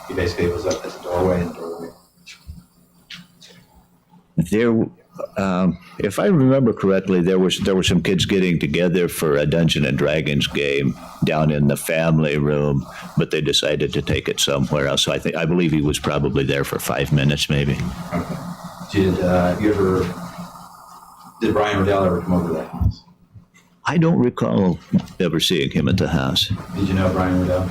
He basically was up at the doorway and doorway.
There, if I remember correctly, there were some kids getting together for a Dungeons and Dragons game down in the family room, but they decided to take it somewhere else. So I believe he was probably there for 5 minutes, maybe.
Okay. Did Brian Radel ever come over to that house?
I don't recall ever seeing him at the house.
Did you know Brian Radel?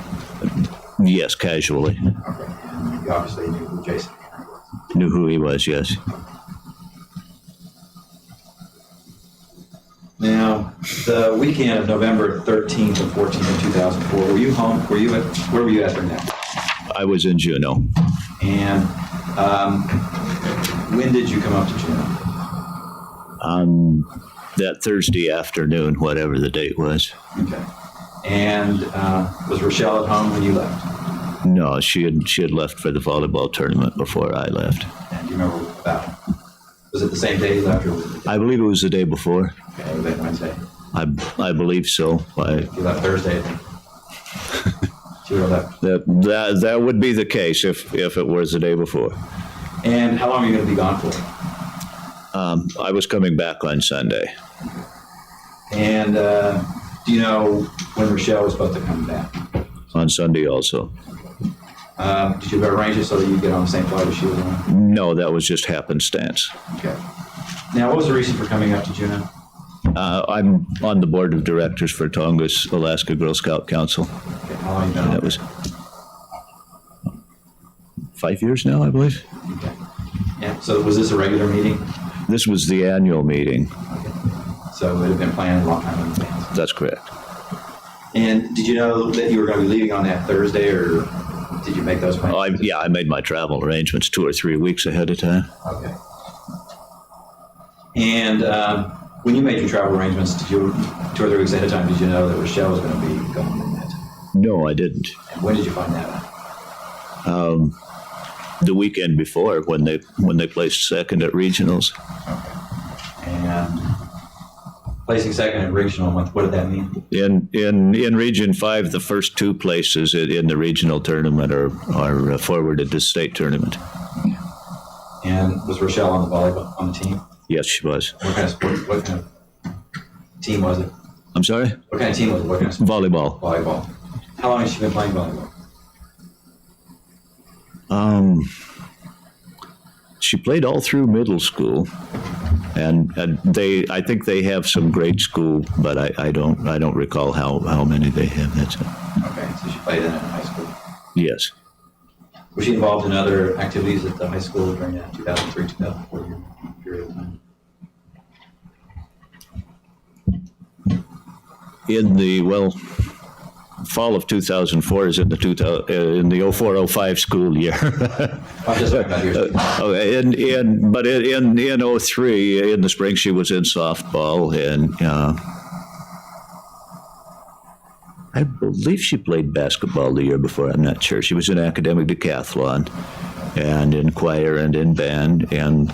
Yes, casually.
Okay. And you obviously knew who Jason Arrant was.
Knew who he was, yes.
Now, the weekend of November 13th and 14th of 2004, were you home? Where were you at during that?
I was in Juneau.
And when did you come up to Juneau?
That Thursday afternoon, whatever the date was.
Okay. And was Rachelle at home when you left?
No, she had left for the volleyball tournament before I left.
And do you remember about it? Was it the same day you left, or was it the day?
I believe it was the day before.
Okay, was that Wednesday?
I believe so.
You left Thursday, I think. She would have left.
That would be the case if it was the day before.
And how long are you going to be gone for?
I was coming back on Sunday.
And do you know when Rachelle was supposed to come back?
On Sunday also.
Did you arrange it so that you get on the same flight as she was on?
No, that was just happenstance.
Okay. Now, what was the reason for coming up to Juneau?
I'm on the board of directors for Tongass Alaska Girl Scout Council.
Okay. How long have you been on?
That was 5 years now, I believe.
Okay. Yeah. So was this a regular meeting?
This was the annual meeting.
Okay. So it had been planned a long time in advance.
That's correct.
And did you know that you were going to be leaving on that Thursday, or did you make those plans?
I made my travel arrangements 2 or 3 weeks ahead of time.
Okay. And when you made your travel arrangements, 2 or 3 weeks ahead of time, did you know that Rachelle was going to be gone in that time?
No, I didn't.
And when did you find that out?
The weekend before, when they placed second at regionals.
Okay. And placing second at regional, what did that mean?
In Region 5, the first 2 places in the regional tournament are forwarded to state tournament.
And was Rachelle on the team?
Yes, she was.
What kind of sport? What kind of team was it?
I'm sorry?
What kind of team was it? What kind of sport?
Volleyball.
Volleyball. How long has she been playing volleyball?
She played all through middle school, and I think they have some grade school, but I don't recall how many they have. That's it.
Okay, so she played in high school.
Yes.
Was she involved in other activities at the high school during that 2003-2004 period of time?
In the fall of 2004 is in the 04-05 school year.
I'm just talking about yours.
But in 03 in the spring she was in softball, and I believe she played basketball the year before. I'm not sure. She was in academic decathlon and in choir and in band, and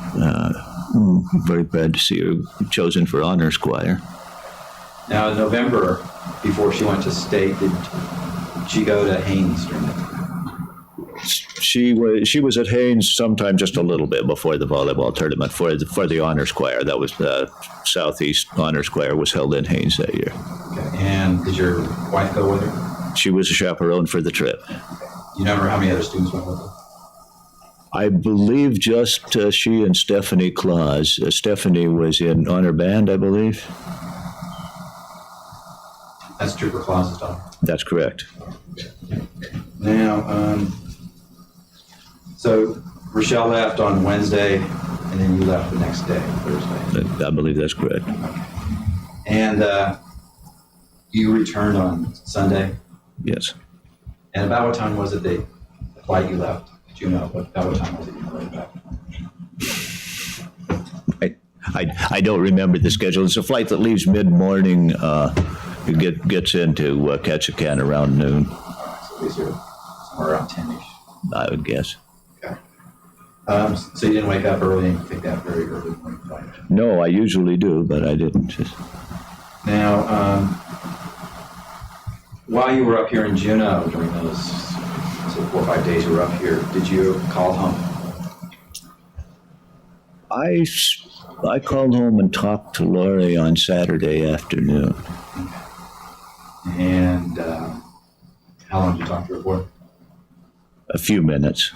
very glad to see her chosen for honors choir.
Now, in November, before she went to state, did she go to Haynes during that time?
She was at Haynes sometime just a little bit before the volleyball tournament for the honors choir. That was the Southeast honors choir was held in Haynes that year.
Okay. And did your wife go with her?
She was a chaperone for the trip.
Okay. You remember how many other students went with her?
I believe just she and Stephanie Claus. Stephanie was in honor band, I believe.
That's Trooper Claus's daughter.
That's correct.
Now, so Rachelle left on Wednesday, and then you left the next day, Thursday.
I believe that's correct.
And you returned on Sunday.
Yes.
And about what time was it the flight you left? Did you know? About what time was it you flew back?
I don't remember the schedule. It's a flight that leaves mid-morning. It gets into Ketchikan around noon,
So these are somewhere around 10-ish.
I would guess.
Okay. So you didn't wake up early and take that very early morning flight?
No, I usually do, but I didn't.
Now, while you were up here in Juneau during those 4 or 5 days you were up here, did you call home?
I called home and talked to Lauri on Saturday afternoon.
And how long did you talk to her for?
A few minutes.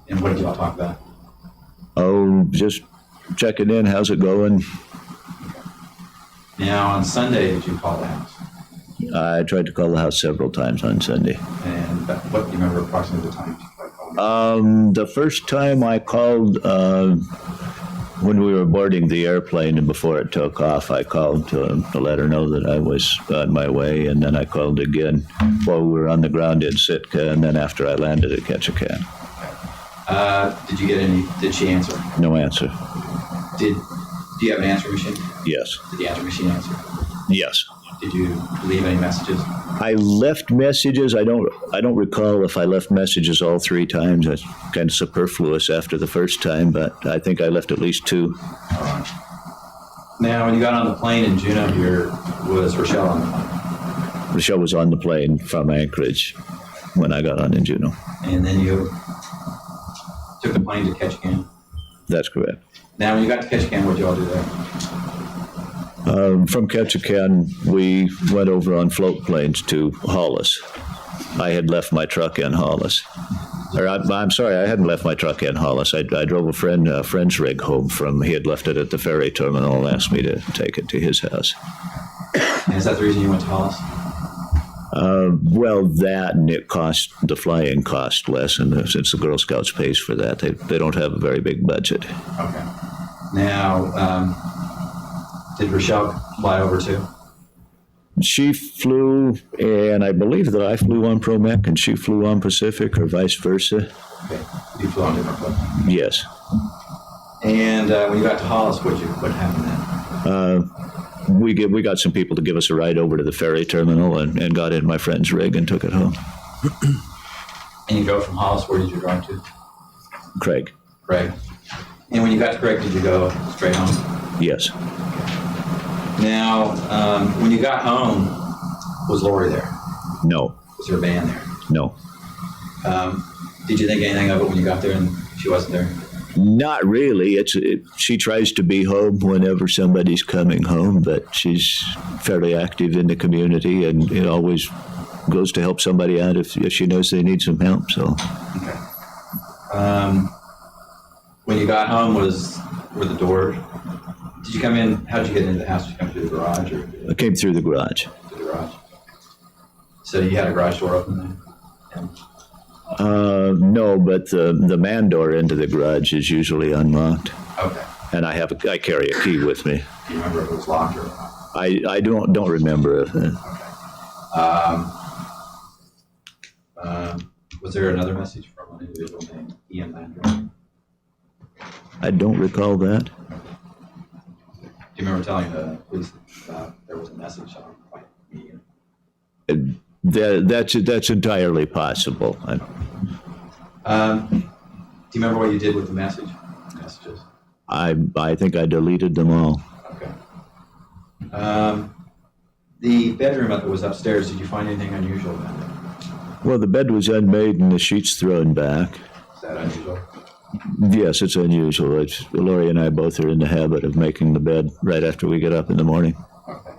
And what did y'all talk about?
Oh, just checking in. How's it going?
Now, on Sunday, did you call the house?
I tried to call the house several times on Sunday.
And what do you remember approximately the time you tried calling?
The first time I called when we were boarding the airplane and before it took off, I called to let her know that I was on my way, and then I called again while we were on the ground in Sitka, and then after I landed at Ketchikan.
Did you get any? Did she answer?
No answer.
Do you have an answer machine?
Yes.
Did the answer machine answer?
Yes.
Did you leave any messages?
I left messages. I don't recall if I left messages all 3 times. That's kind of superfluous after the first time, but I think I left at least 2.
All right. Now, when you got on the plane in Juneau here, was Rachelle on the plane?
Rachelle was on the plane from Anchorage when I got on in Juneau.
And then you took the plane to Ketchikan?
That's correct.
Now, when you got to Ketchikan, what did you all do there?
From Ketchikan, we went over on float planes to Hollis. I had left my truck in Hollis. I'm sorry, I hadn't left my truck in Hollis. I drove a friend's rig home from, he had left it at the ferry terminal and asked me to take it to his house.
And is that the reason you went to Hollis?
Well, that and the flying cost less, and since the Girl Scouts pays for that, they don't have a very big budget.
Okay. Now, did Rachelle fly over too?
She flew, and I believe that I flew on Promec and she flew on Pacific, or vice versa.
Okay. You flew on different planes?
Yes.
And when you got to Hollis, what happened then?
We got some people to give us a ride over to the ferry terminal and got in my friend's rig and took it home.
And you drove from Hollis, where did you drive to?
Craig.
Craig. And when you got to Craig, did you go straight home?
Yes.
Now, when you got home, was Lauri there?
No.
Was her band there?
No.
Did you think anything of it when you got there and she wasn't there?
Not really. She tries to be home whenever somebody's coming home, but she's fairly active in the community and it always goes to help somebody out if she knows they need some help. So.
Okay. When you got home, were the doors? Did you come in? How did you get into the house? Did you come through the garage or?
I came through the garage.
Through the garage. So you had a garage door open then? Yeah.
No, but the man door into the garage is usually unlocked.
Okay.
And I carry a key with me.
Do you remember if it was locked or not?
I don't remember.
Okay. Was there another message from an individual named Ian Landry?
I don't recall that.
Do you remember telling the police that there was a message on like me?
That's entirely possible.
Do you remember what you did with the messages?
I think I deleted them all.
Okay. The bedroom that was upstairs, did you find anything unusual about it?
Well, the bed was unmade and the sheets thrown back.
Is that unusual?
Yes, it's unusual. Lauri and I both are in the habit of making the bed right after we get up in the morning.
Okay.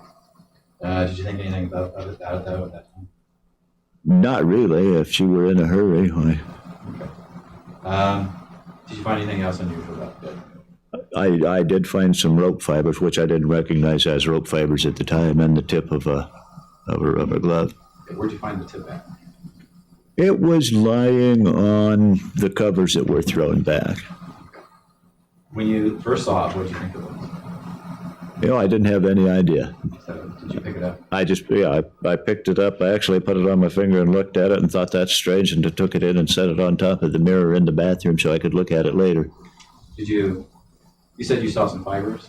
Did you think anything about it though at that time?
Not really. If she were in a hurry, why?
Did you find anything else unusual about the bed?
I did find some rope fibers, which I didn't recognize as rope fibers at the time, and the tip of a rubber glove.
Okay, where'd you find the tip at?
It was lying on the covers that were thrown back.
When you first saw it, what did you think it was?
I didn't have any idea.
So, did you pick it up?
I picked it up. I actually put it on my finger and looked at it and thought that's strange, and took it in and set it on top of the mirror in the bathroom so I could look at it later.
Did you said you saw some fibers?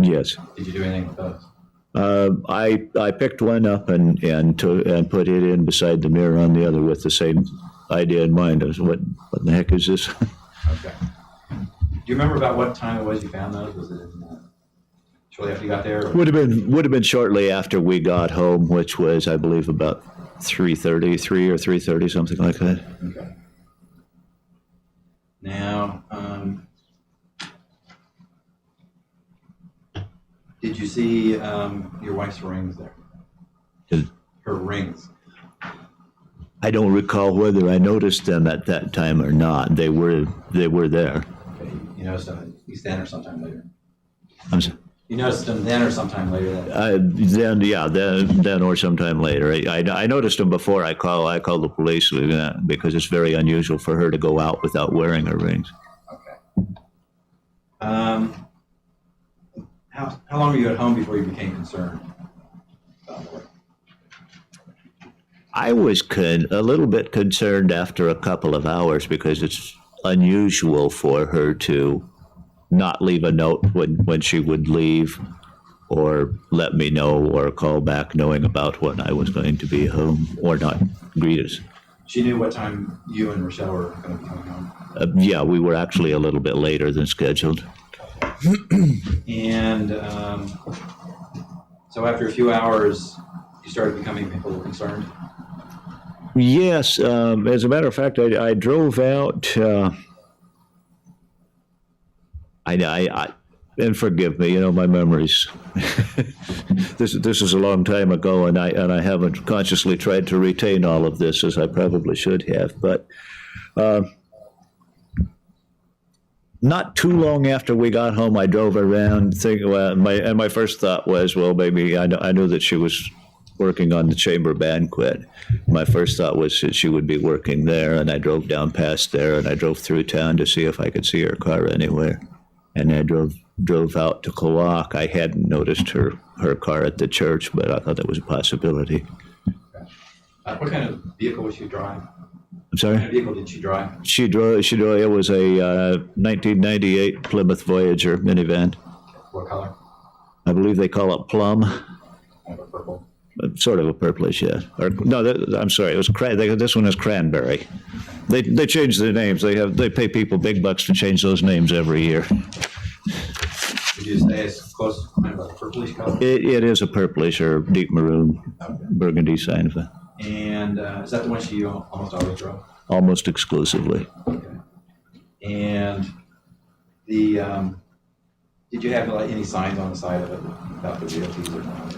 Yes.
Did you do anything with those?
I picked one up and put it in beside the mirror on the other with the same idea in mind. I was, what the heck is this?
Okay. Do you remember about what time it was you found those? Was it shortly after you got there? Or?
Would have been shortly after we got home, which was, I believe, about 3:30, 3 or 3:30, something like that.
Okay. Now, did you see your wife's rings there? Her rings.
I don't recall whether I noticed them at that time or not. They were there.
Okay. You noticed them at least then or sometime later?
I'm sorry.
You noticed them then or sometime later?
Then or sometime later. I noticed them before I called the police because it's very unusual for her to go out without wearing her rings.
Okay. How long were you at home before you became concerned about Lauri?
I was a little bit concerned after a couple of hours because it's unusual for her to not leave a note when she would leave, or let me know, or call back knowing about when I was going to be home, or not greet us.
She knew what time you and Rachelle were going to be coming home?
Yeah, we were actually a little bit later than scheduled.
And so after a few hours, you started becoming a little concerned?
Yes, as a matter of fact, I drove out. And forgive me, my memories. This is a long time ago, and I haven't consciously tried to retain all of this as I probably should have. But not too long after we got home, I drove around thinking. My first thought was, well, maybe I knew that she was working on the chamber banquet. My first thought was that she would be working there, and I drove down past there, and I drove through town to see if I could see her car anywhere. And I drove out to Coak. I hadn't noticed her car at the church, but I thought that was a possibility.
Okay. What kind of vehicle was she driving?
I'm sorry?
What kind of vehicle did she drive?
She drove. It was a 1998 Plymouth Voyager minivan.
What color?
I believe they call it plum.
Kind of a purple.
Sort of a purplish, yeah. Or no, I'm sorry. It was this one is cranberry. They change their names. They pay people big bucks to change those names every year.
Did you say it's close, kind of a purplish color?
It is a purplish or deep maroon, burgundy sign of it.
And is that the one she almost always drove?
Almost exclusively.
Okay. And the did you have any signs on the side of it about the realties or not?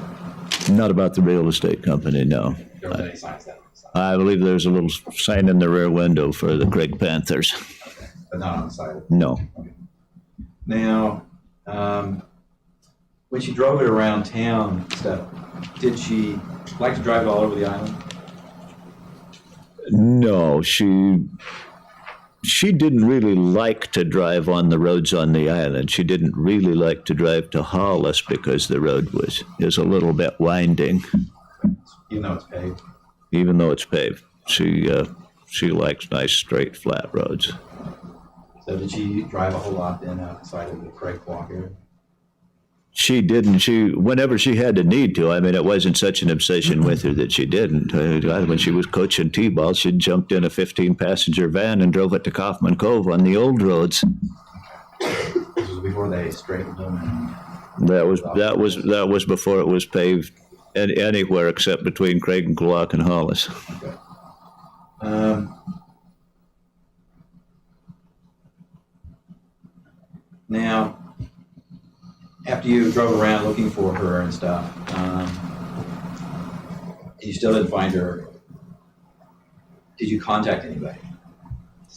Not about the real estate company, no.
There weren't any signs there.
I believe there's a little sign in the rear window for the Craig Panthers.
Okay. But not on the side of it?
No.
Okay. Now, when she drove it around town, did she like to drive it all over the island?
No, she didn't really like to drive on the roads on the island. She didn't really like to drive to Hollis because the road is a little bit winding.
Even though it's paved?
Even though it's paved. She likes nice, straight, flat roads.
So did she drive a whole lot then outside of the Craig Walk area?
She didn't. Whenever she had the need to. I mean, it wasn't such an obsession with her that she didn't. When she was coaching T-ball, she jumped in a 15-passenger van and drove it to Kaufman Cove on the old roads.
This was before they straightened them.
That was before it was paved anywhere except between Craig and Coak and Hollis.
Okay. Now, after you drove around looking for her and stuff, you still didn't find her. Did you contact anybody?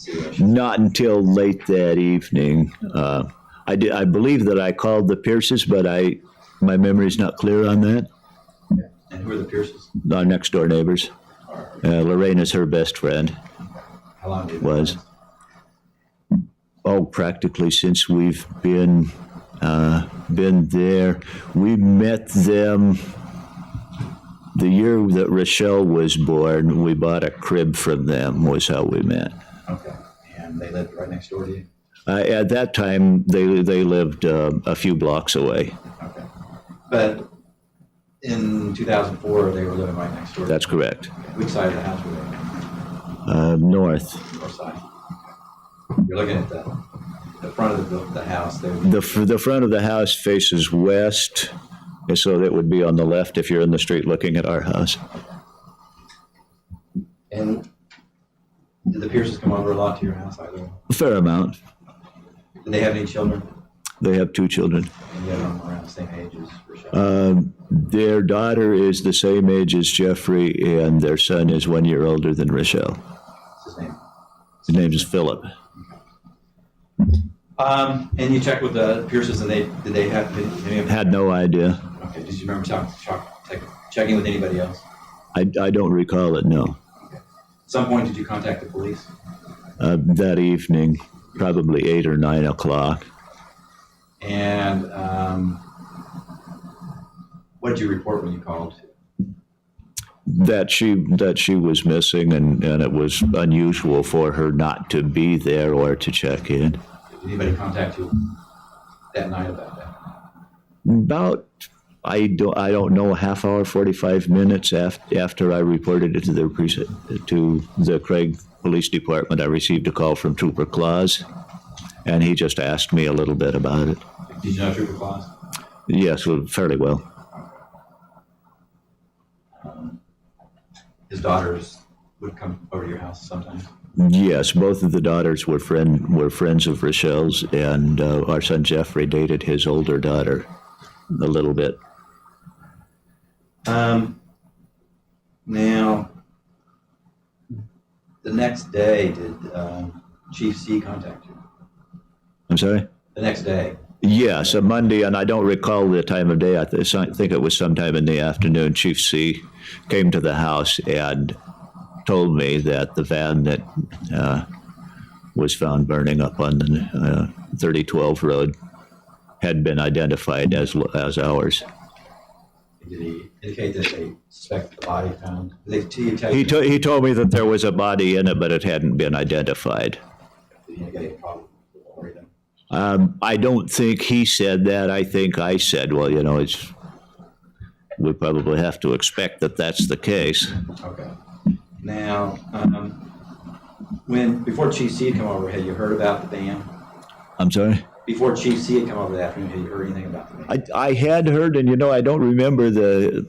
situation?
Not until late that evening. I believe that I called the Pierces, but my memory's not clear on that.
And who are the Pierces?
Our next door neighbors. Lorraine is her best friend.
How long did
Was. Oh, practically since we've been there. We met them the year that Rachelle was born. We bought a crib from them, was how we met.
Okay. And they lived right next door to you?
At that time, they lived a few blocks away.
Okay. But in 2004, they were living right next door?
That's correct.
Which side of the house were they?
North.
North side. You're looking at the front of the house.
The front of the house faces west, so that would be on the left if you're in the street looking at our house.
And did the Pierces come over a lot to your house either?
A fair amount.
Did they have any children?
They have 2 children.
And you have them around the same age as Rachelle?
Their daughter is the same age as Jeffrey, and their son is 1 year older than Rachelle.
What's his name?
His name is Philip.
And you checked with the Pierces, and did they have any of them?
Had no idea.
Okay. Did you remember checking with anybody else?
I don't recall it, no.
Okay. At some point, did you contact the police?
That evening, probably 8 or 9 o'clock.
And what did you report when you called?
That she was missing, and it was unusual for her not to be there or to check in.
Did anybody contact you that night about that?
About, I don't know, a half hour, 45 minutes after I reported it to the Craig Police Department, I received a call from Trooper Claus, and he just asked me a little bit about it.
Did you know Trooper Claus?
Yes, well, fairly well.
His daughters would come over to your house sometimes?
Yes, both of the daughters were friends of Rachelle's, and our son Jeffrey dated his older daughter a little bit.
Now, the next day, did Chief C contact you?
I'm sorry?
The next day?
Yes, a Monday, and I don't recall the time of day. I think it was sometime in the afternoon. Chief C came to the house and told me that the van that was found burning up on the 3012 road had been identified as ours.
Did he indicate that they suspect the body found?
He told me that there was a body in it, but it hadn't been identified.
Did he indicate a problem for them?
I don't think he said that. I think I said, well, we probably have to expect that that's the case.
Okay. Now, before Chief C had come over, had you heard about the van?
I'm sorry?
Before Chief C had come over that afternoon, had you heard anything about the van?
I had heard, and I don't remember the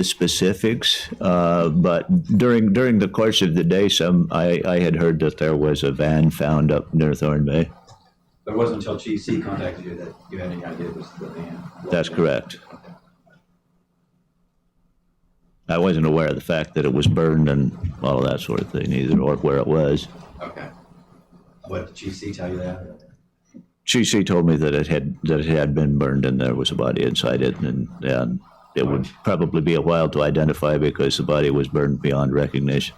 specifics, but during the course of the day, I had heard that there was a van found up near Thorn Bay.
But it wasn't until Chief C contacted you that you had any idea it was the van?
That's correct. I wasn't aware of the fact that it was burned and all of that sort of thing either, or where it was.
Okay. What did Chief C tell you that?
Chief C told me that it had been burned and there was a body inside it, and it would probably be a while to identify because the body was burned beyond recognition.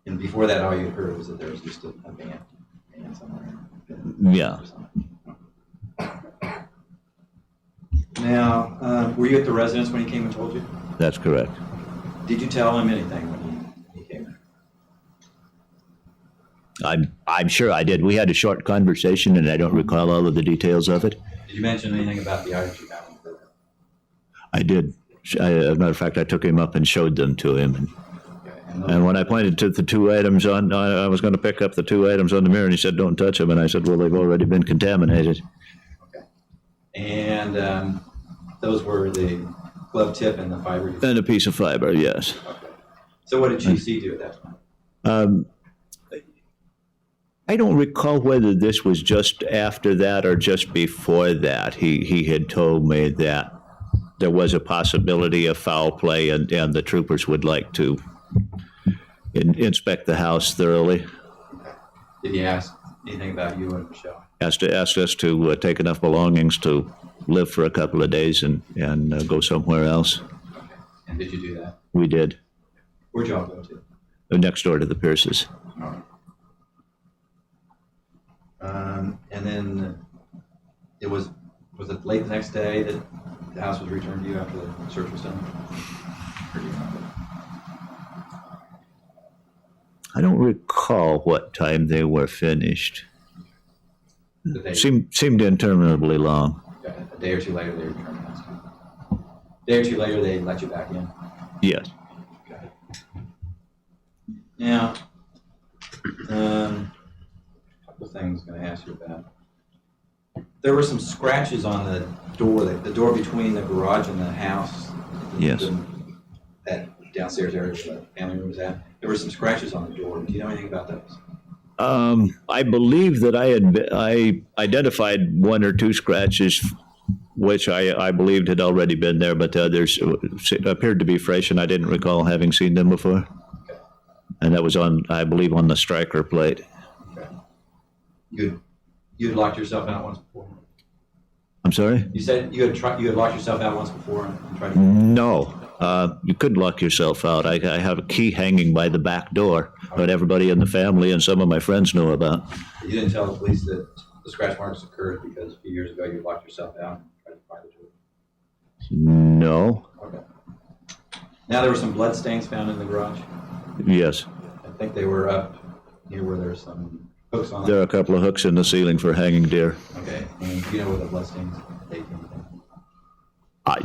And before that, all you heard was that there was just a van somewhere.
Yeah.
Now, were you at the residence when he came and told you?
That's correct.
Did you tell him anything when he came there?
I'm sure I did. We had a short conversation, and I don't recall all of the details of it.
Did you mention anything about the items you found?
I did. As a matter of fact, I took him up and showed them to him. And when I pointed to the 2 items I was going to pick up the 2 items on the mirror, and he said, "Don't touch them." And I said, "Well, they've already been contaminated."
Okay. And those were the glove tip and the fiber?
And a piece of fiber, yes.
Okay. So what did Chief C do at that time?
I don't recall whether this was just after that or just before that. He had told me that there was a possibility of foul play, and the troopers would like to inspect the house thoroughly.
Did he ask anything about you and Michelle?
Asked us to take enough belongings to live for a couple of days and go somewhere else.
Okay. And did you do that?
We did.
Where'd y'all go to?
Next door to the Pierces.
All right. And then was it late the next day that the house was returned to you after the search was done? Or do you remember?
I don't recall what time they were finished. Seemed interminably long.
Okay. A day or two later, they returned the house to you. A day or two later, they let you back in?
Yes.
Okay. Now, a couple of things I'm going to ask you about. There were some scratches on the door between the garage and the house.
Yes.
That downstairs area where the family room was at. There were some scratches on the door. Do you know anything about those?
I believe that I identified one or two scratches, which I believed had already been there, but the others appeared to be fresh, and I didn't recall having seen them before.
Okay.
And that was I believe, on the striker plate.
Okay. You'd locked yourself out once before?
I'm sorry?
You said you had locked yourself out once before and tried to...
No. You could lock yourself out. I have a key hanging by the back door that everybody in the family and some of my friends knew about.
You didn't tell the police that the scratch marks occurred because a few years ago you locked yourself out and tried to find the truth?
No.
Okay. Now, there were some blood stains found in the garage?
Yes.
I think they were up near where there's some hooks on them.
There are a couple of hooks in the ceiling for hanging deer.
Okay. And do you know where the blood stains came from?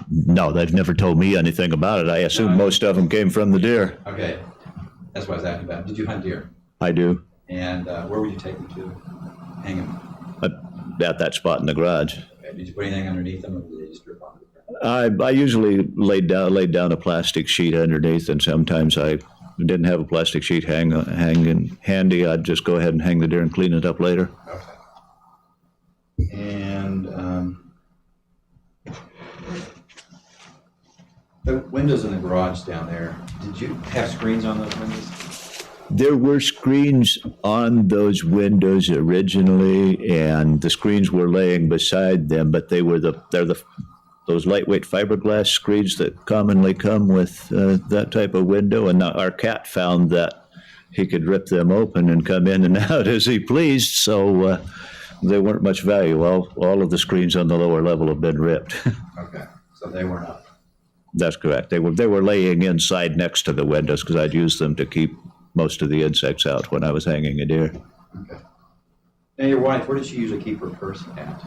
No, they've never told me anything about it. I assume most of them came from the deer.
Okay. That's what I was asking about. Did you hunt deer?
I do.
And where would you take them to hang them?
At that spot in the garage.
Okay. Did you put anything underneath them, or did they just drip onto the ground?
I usually laid down a plastic sheet underneath, and sometimes I didn't have a plastic sheet hanging handy. I'd just go ahead and hang the deer and clean it up later.
Okay. And the windows in the garage down there, did you have screens on those windows?
There were screens on those windows originally, and the screens were laying beside them, but those lightweight fiberglass screens that commonly come with that type of window. And our cat found that he could rip them open and come in and out as he pleased, so they weren't much value. All of the screens on the lower level have been ripped.
Okay, so they weren't up.
That's correct. They were laying inside next to the windows because I'd used them to keep most of the insects out when I was hanging a deer.
Okay. Now, your wife, where did she usually keep her purse at?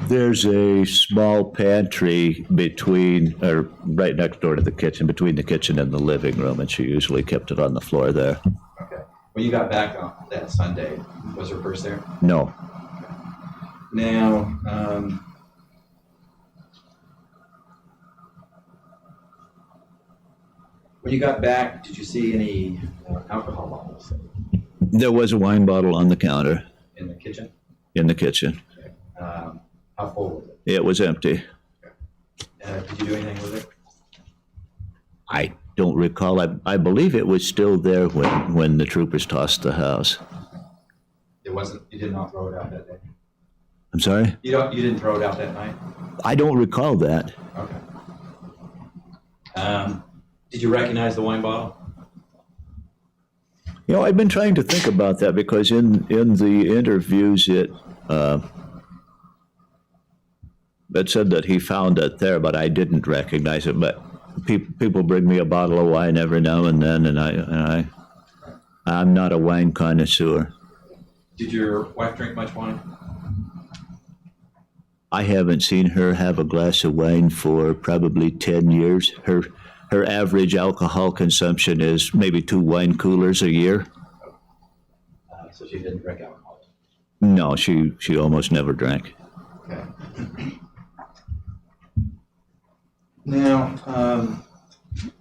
There's a small pantry right next door to the kitchen, between the kitchen and the living room, and she usually kept it on the floor there.
Okay. When you got back on that Sunday, was her purse there?
No.
Okay. Now, when you got back, did you see any alcohol bottles
There was a wine bottle on the counter.
in the kitchen?
In the kitchen.
Okay. How full was it?
It was empty.
Did you do anything with it?
I don't recall. I believe it was still there when the troopers tossed the house.
It wasn't. You did not throw it out that day.
I'm sorry?
You didn't throw it out that night.
I don't recall that.
Okay. Did you recognize the wine bottle?
I've been trying to think about that because in the interviews it said that he found it there, but I didn't recognize it. But people bring me a bottle of wine every now and then, and I'm not a wine connoisseur.
Did your wife drink much wine?
I haven't seen her have a glass of wine for probably 10 years. Her average alcohol consumption is maybe 2 wine coolers a year.
So she didn't drink alcohol?
No, she almost never drank.
Okay. Now,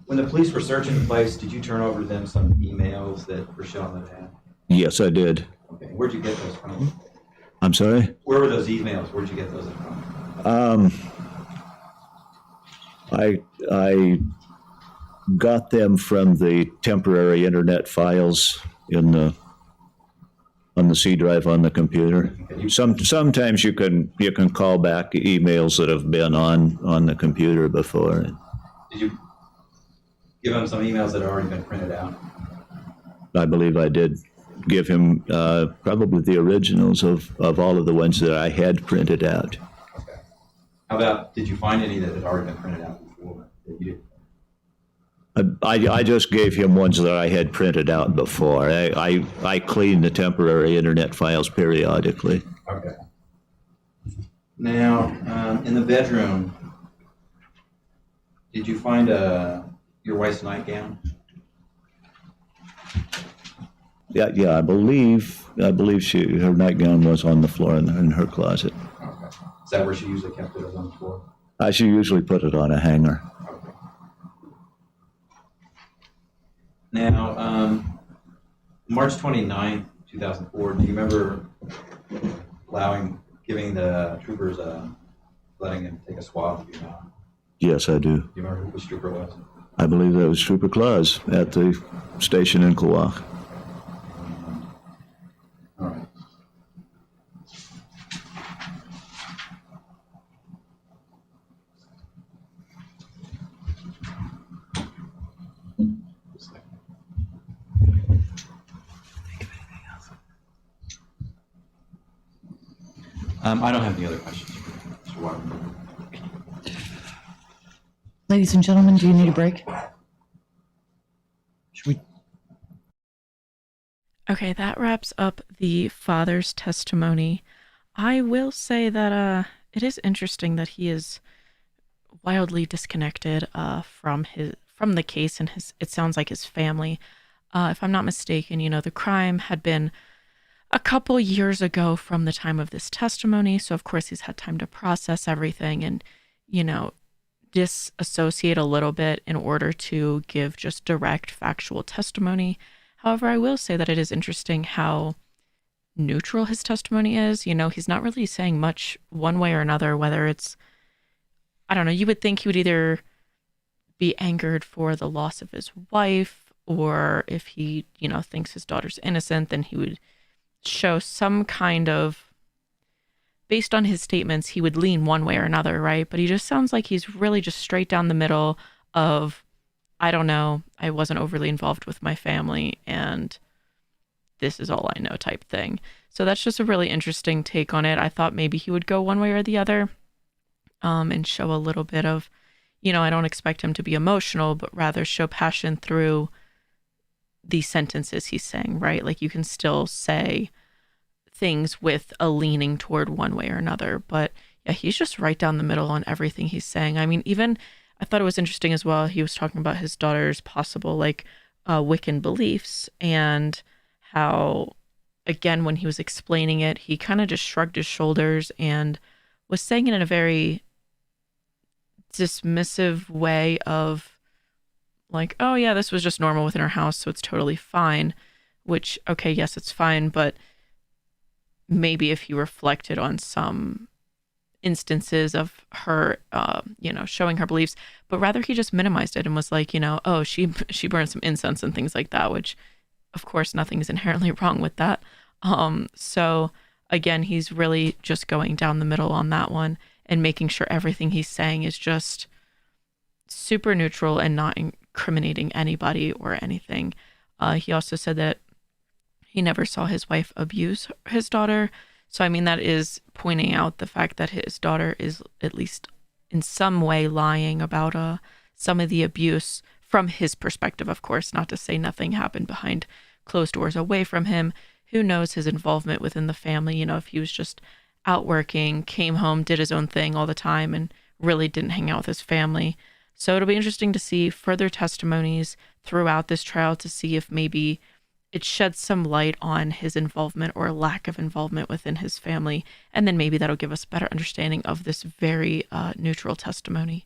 when the police were searching the place, did you turn over to them some emails that Rachelle had?
Yes, I did.
Okay. Where'd you get those from?
I'm sorry?
Where were those emails? Where'd you get those from?
I got them from the temporary internet files on the C drive on the computer. Sometimes you can call back emails that have been on the computer before.
Did you give him some emails that had already been printed out?
I believe I did give him probably the originals of all of the ones that I had printed out.
Okay. How about, did you find any that had already been printed out before that you did?
I just gave him ones that I had printed out before. I clean the temporary internet files periodically.
Okay. Now, in the bedroom, did you find your wife's nightgown?
Yeah. I believe her nightgown was on the floor in her closet.
Okay. Is that where she usually kept it, on the floor?
She usually put it on a hanger.
Okay. Now, March 29th, 2004, do you remember giving the troopers, letting them take a swab of your mouth?
Yes, I do.
Do you remember who the trooper was?
I believe that was Trooper Claus at the station in Kawak.
All right. I don't have any other questions. Mr. Waterman.
Ladies and gentlemen, do you need a break? Should we?
Okay, that wraps up the father's testimony. I will say that it is interesting that he is wildly disconnected from the case and it sounds like his family. If I'm not mistaken, the crime had been a couple years ago from the time of this testimony, so of course he's had time to process everything and disassociate a little bit in order to give just direct factual testimony. However, I will say that it is interesting how neutral his testimony is. He's not really saying much one way or another, whether it's, I don't know, you would think he would either be angered for the loss of his wife, or if he, thinks his daughter's innocent, then he would show some kind of, based on his statements, he would lean one way or another, right? But he just sounds like he's really just straight down the middle of, I don't know, I wasn't overly involved with my family, and this is all I know type thing. So that's just a really interesting take on it. I thought maybe he would go one way or the other, and show a little bit of, I don't expect him to be emotional, but rather show passion through the sentences he's saying, right? Like you can still say things with a leaning toward one way or another, but yeah, he's just right down the middle on everything he's saying. I mean, even I thought it was interesting as well. He was talking about his daughter's possible Wiccan beliefs, and how, again, when he was explaining it, he kind of just shrugged his shoulders and was saying it in a very dismissive way of like, oh yeah, this was just normal within our house, so it's totally fine. Which, okay, yes, it's fine, but maybe if you reflected on some instances of her, showing her beliefs, but rather he just minimized it and was like, oh, she burned some incense and things like that, which of course nothing is inherently wrong with that. So again, he's really just going down the middle on that one and making sure everything he's saying is just super neutral and not incriminating anybody or anything. He also said that he never saw his wife abuse his daughter. So, I mean, that is pointing out the fact that his daughter is at least in some way lying about some of the abuse from his perspective, of course, not to say nothing happened behind closed doors away from him. Who knows his involvement within the family? If he was just out working, came home, did his own thing all the time, and really didn't hang out with his family. So it'll be interesting to see further testimonies throughout this trial to see if maybe it sheds some light on his involvement or lack of involvement within his family. And then maybe that'll give us a better understanding of this very neutral testimony.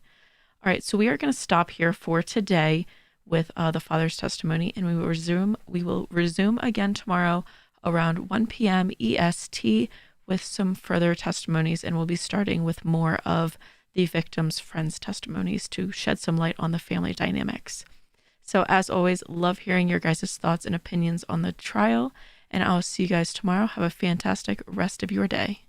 All right, so we are going to stop here for today with the father's testimony, and we will resume again tomorrow around 1 p.m. EST with some further testimonies, and we'll be starting with more of the victims' friends' testimonies to shed some light on the family dynamics. So as always, love hearing your guys' thoughts and opinions on the trial, and I'll see you guys tomorrow. Have a fantastic rest of your day.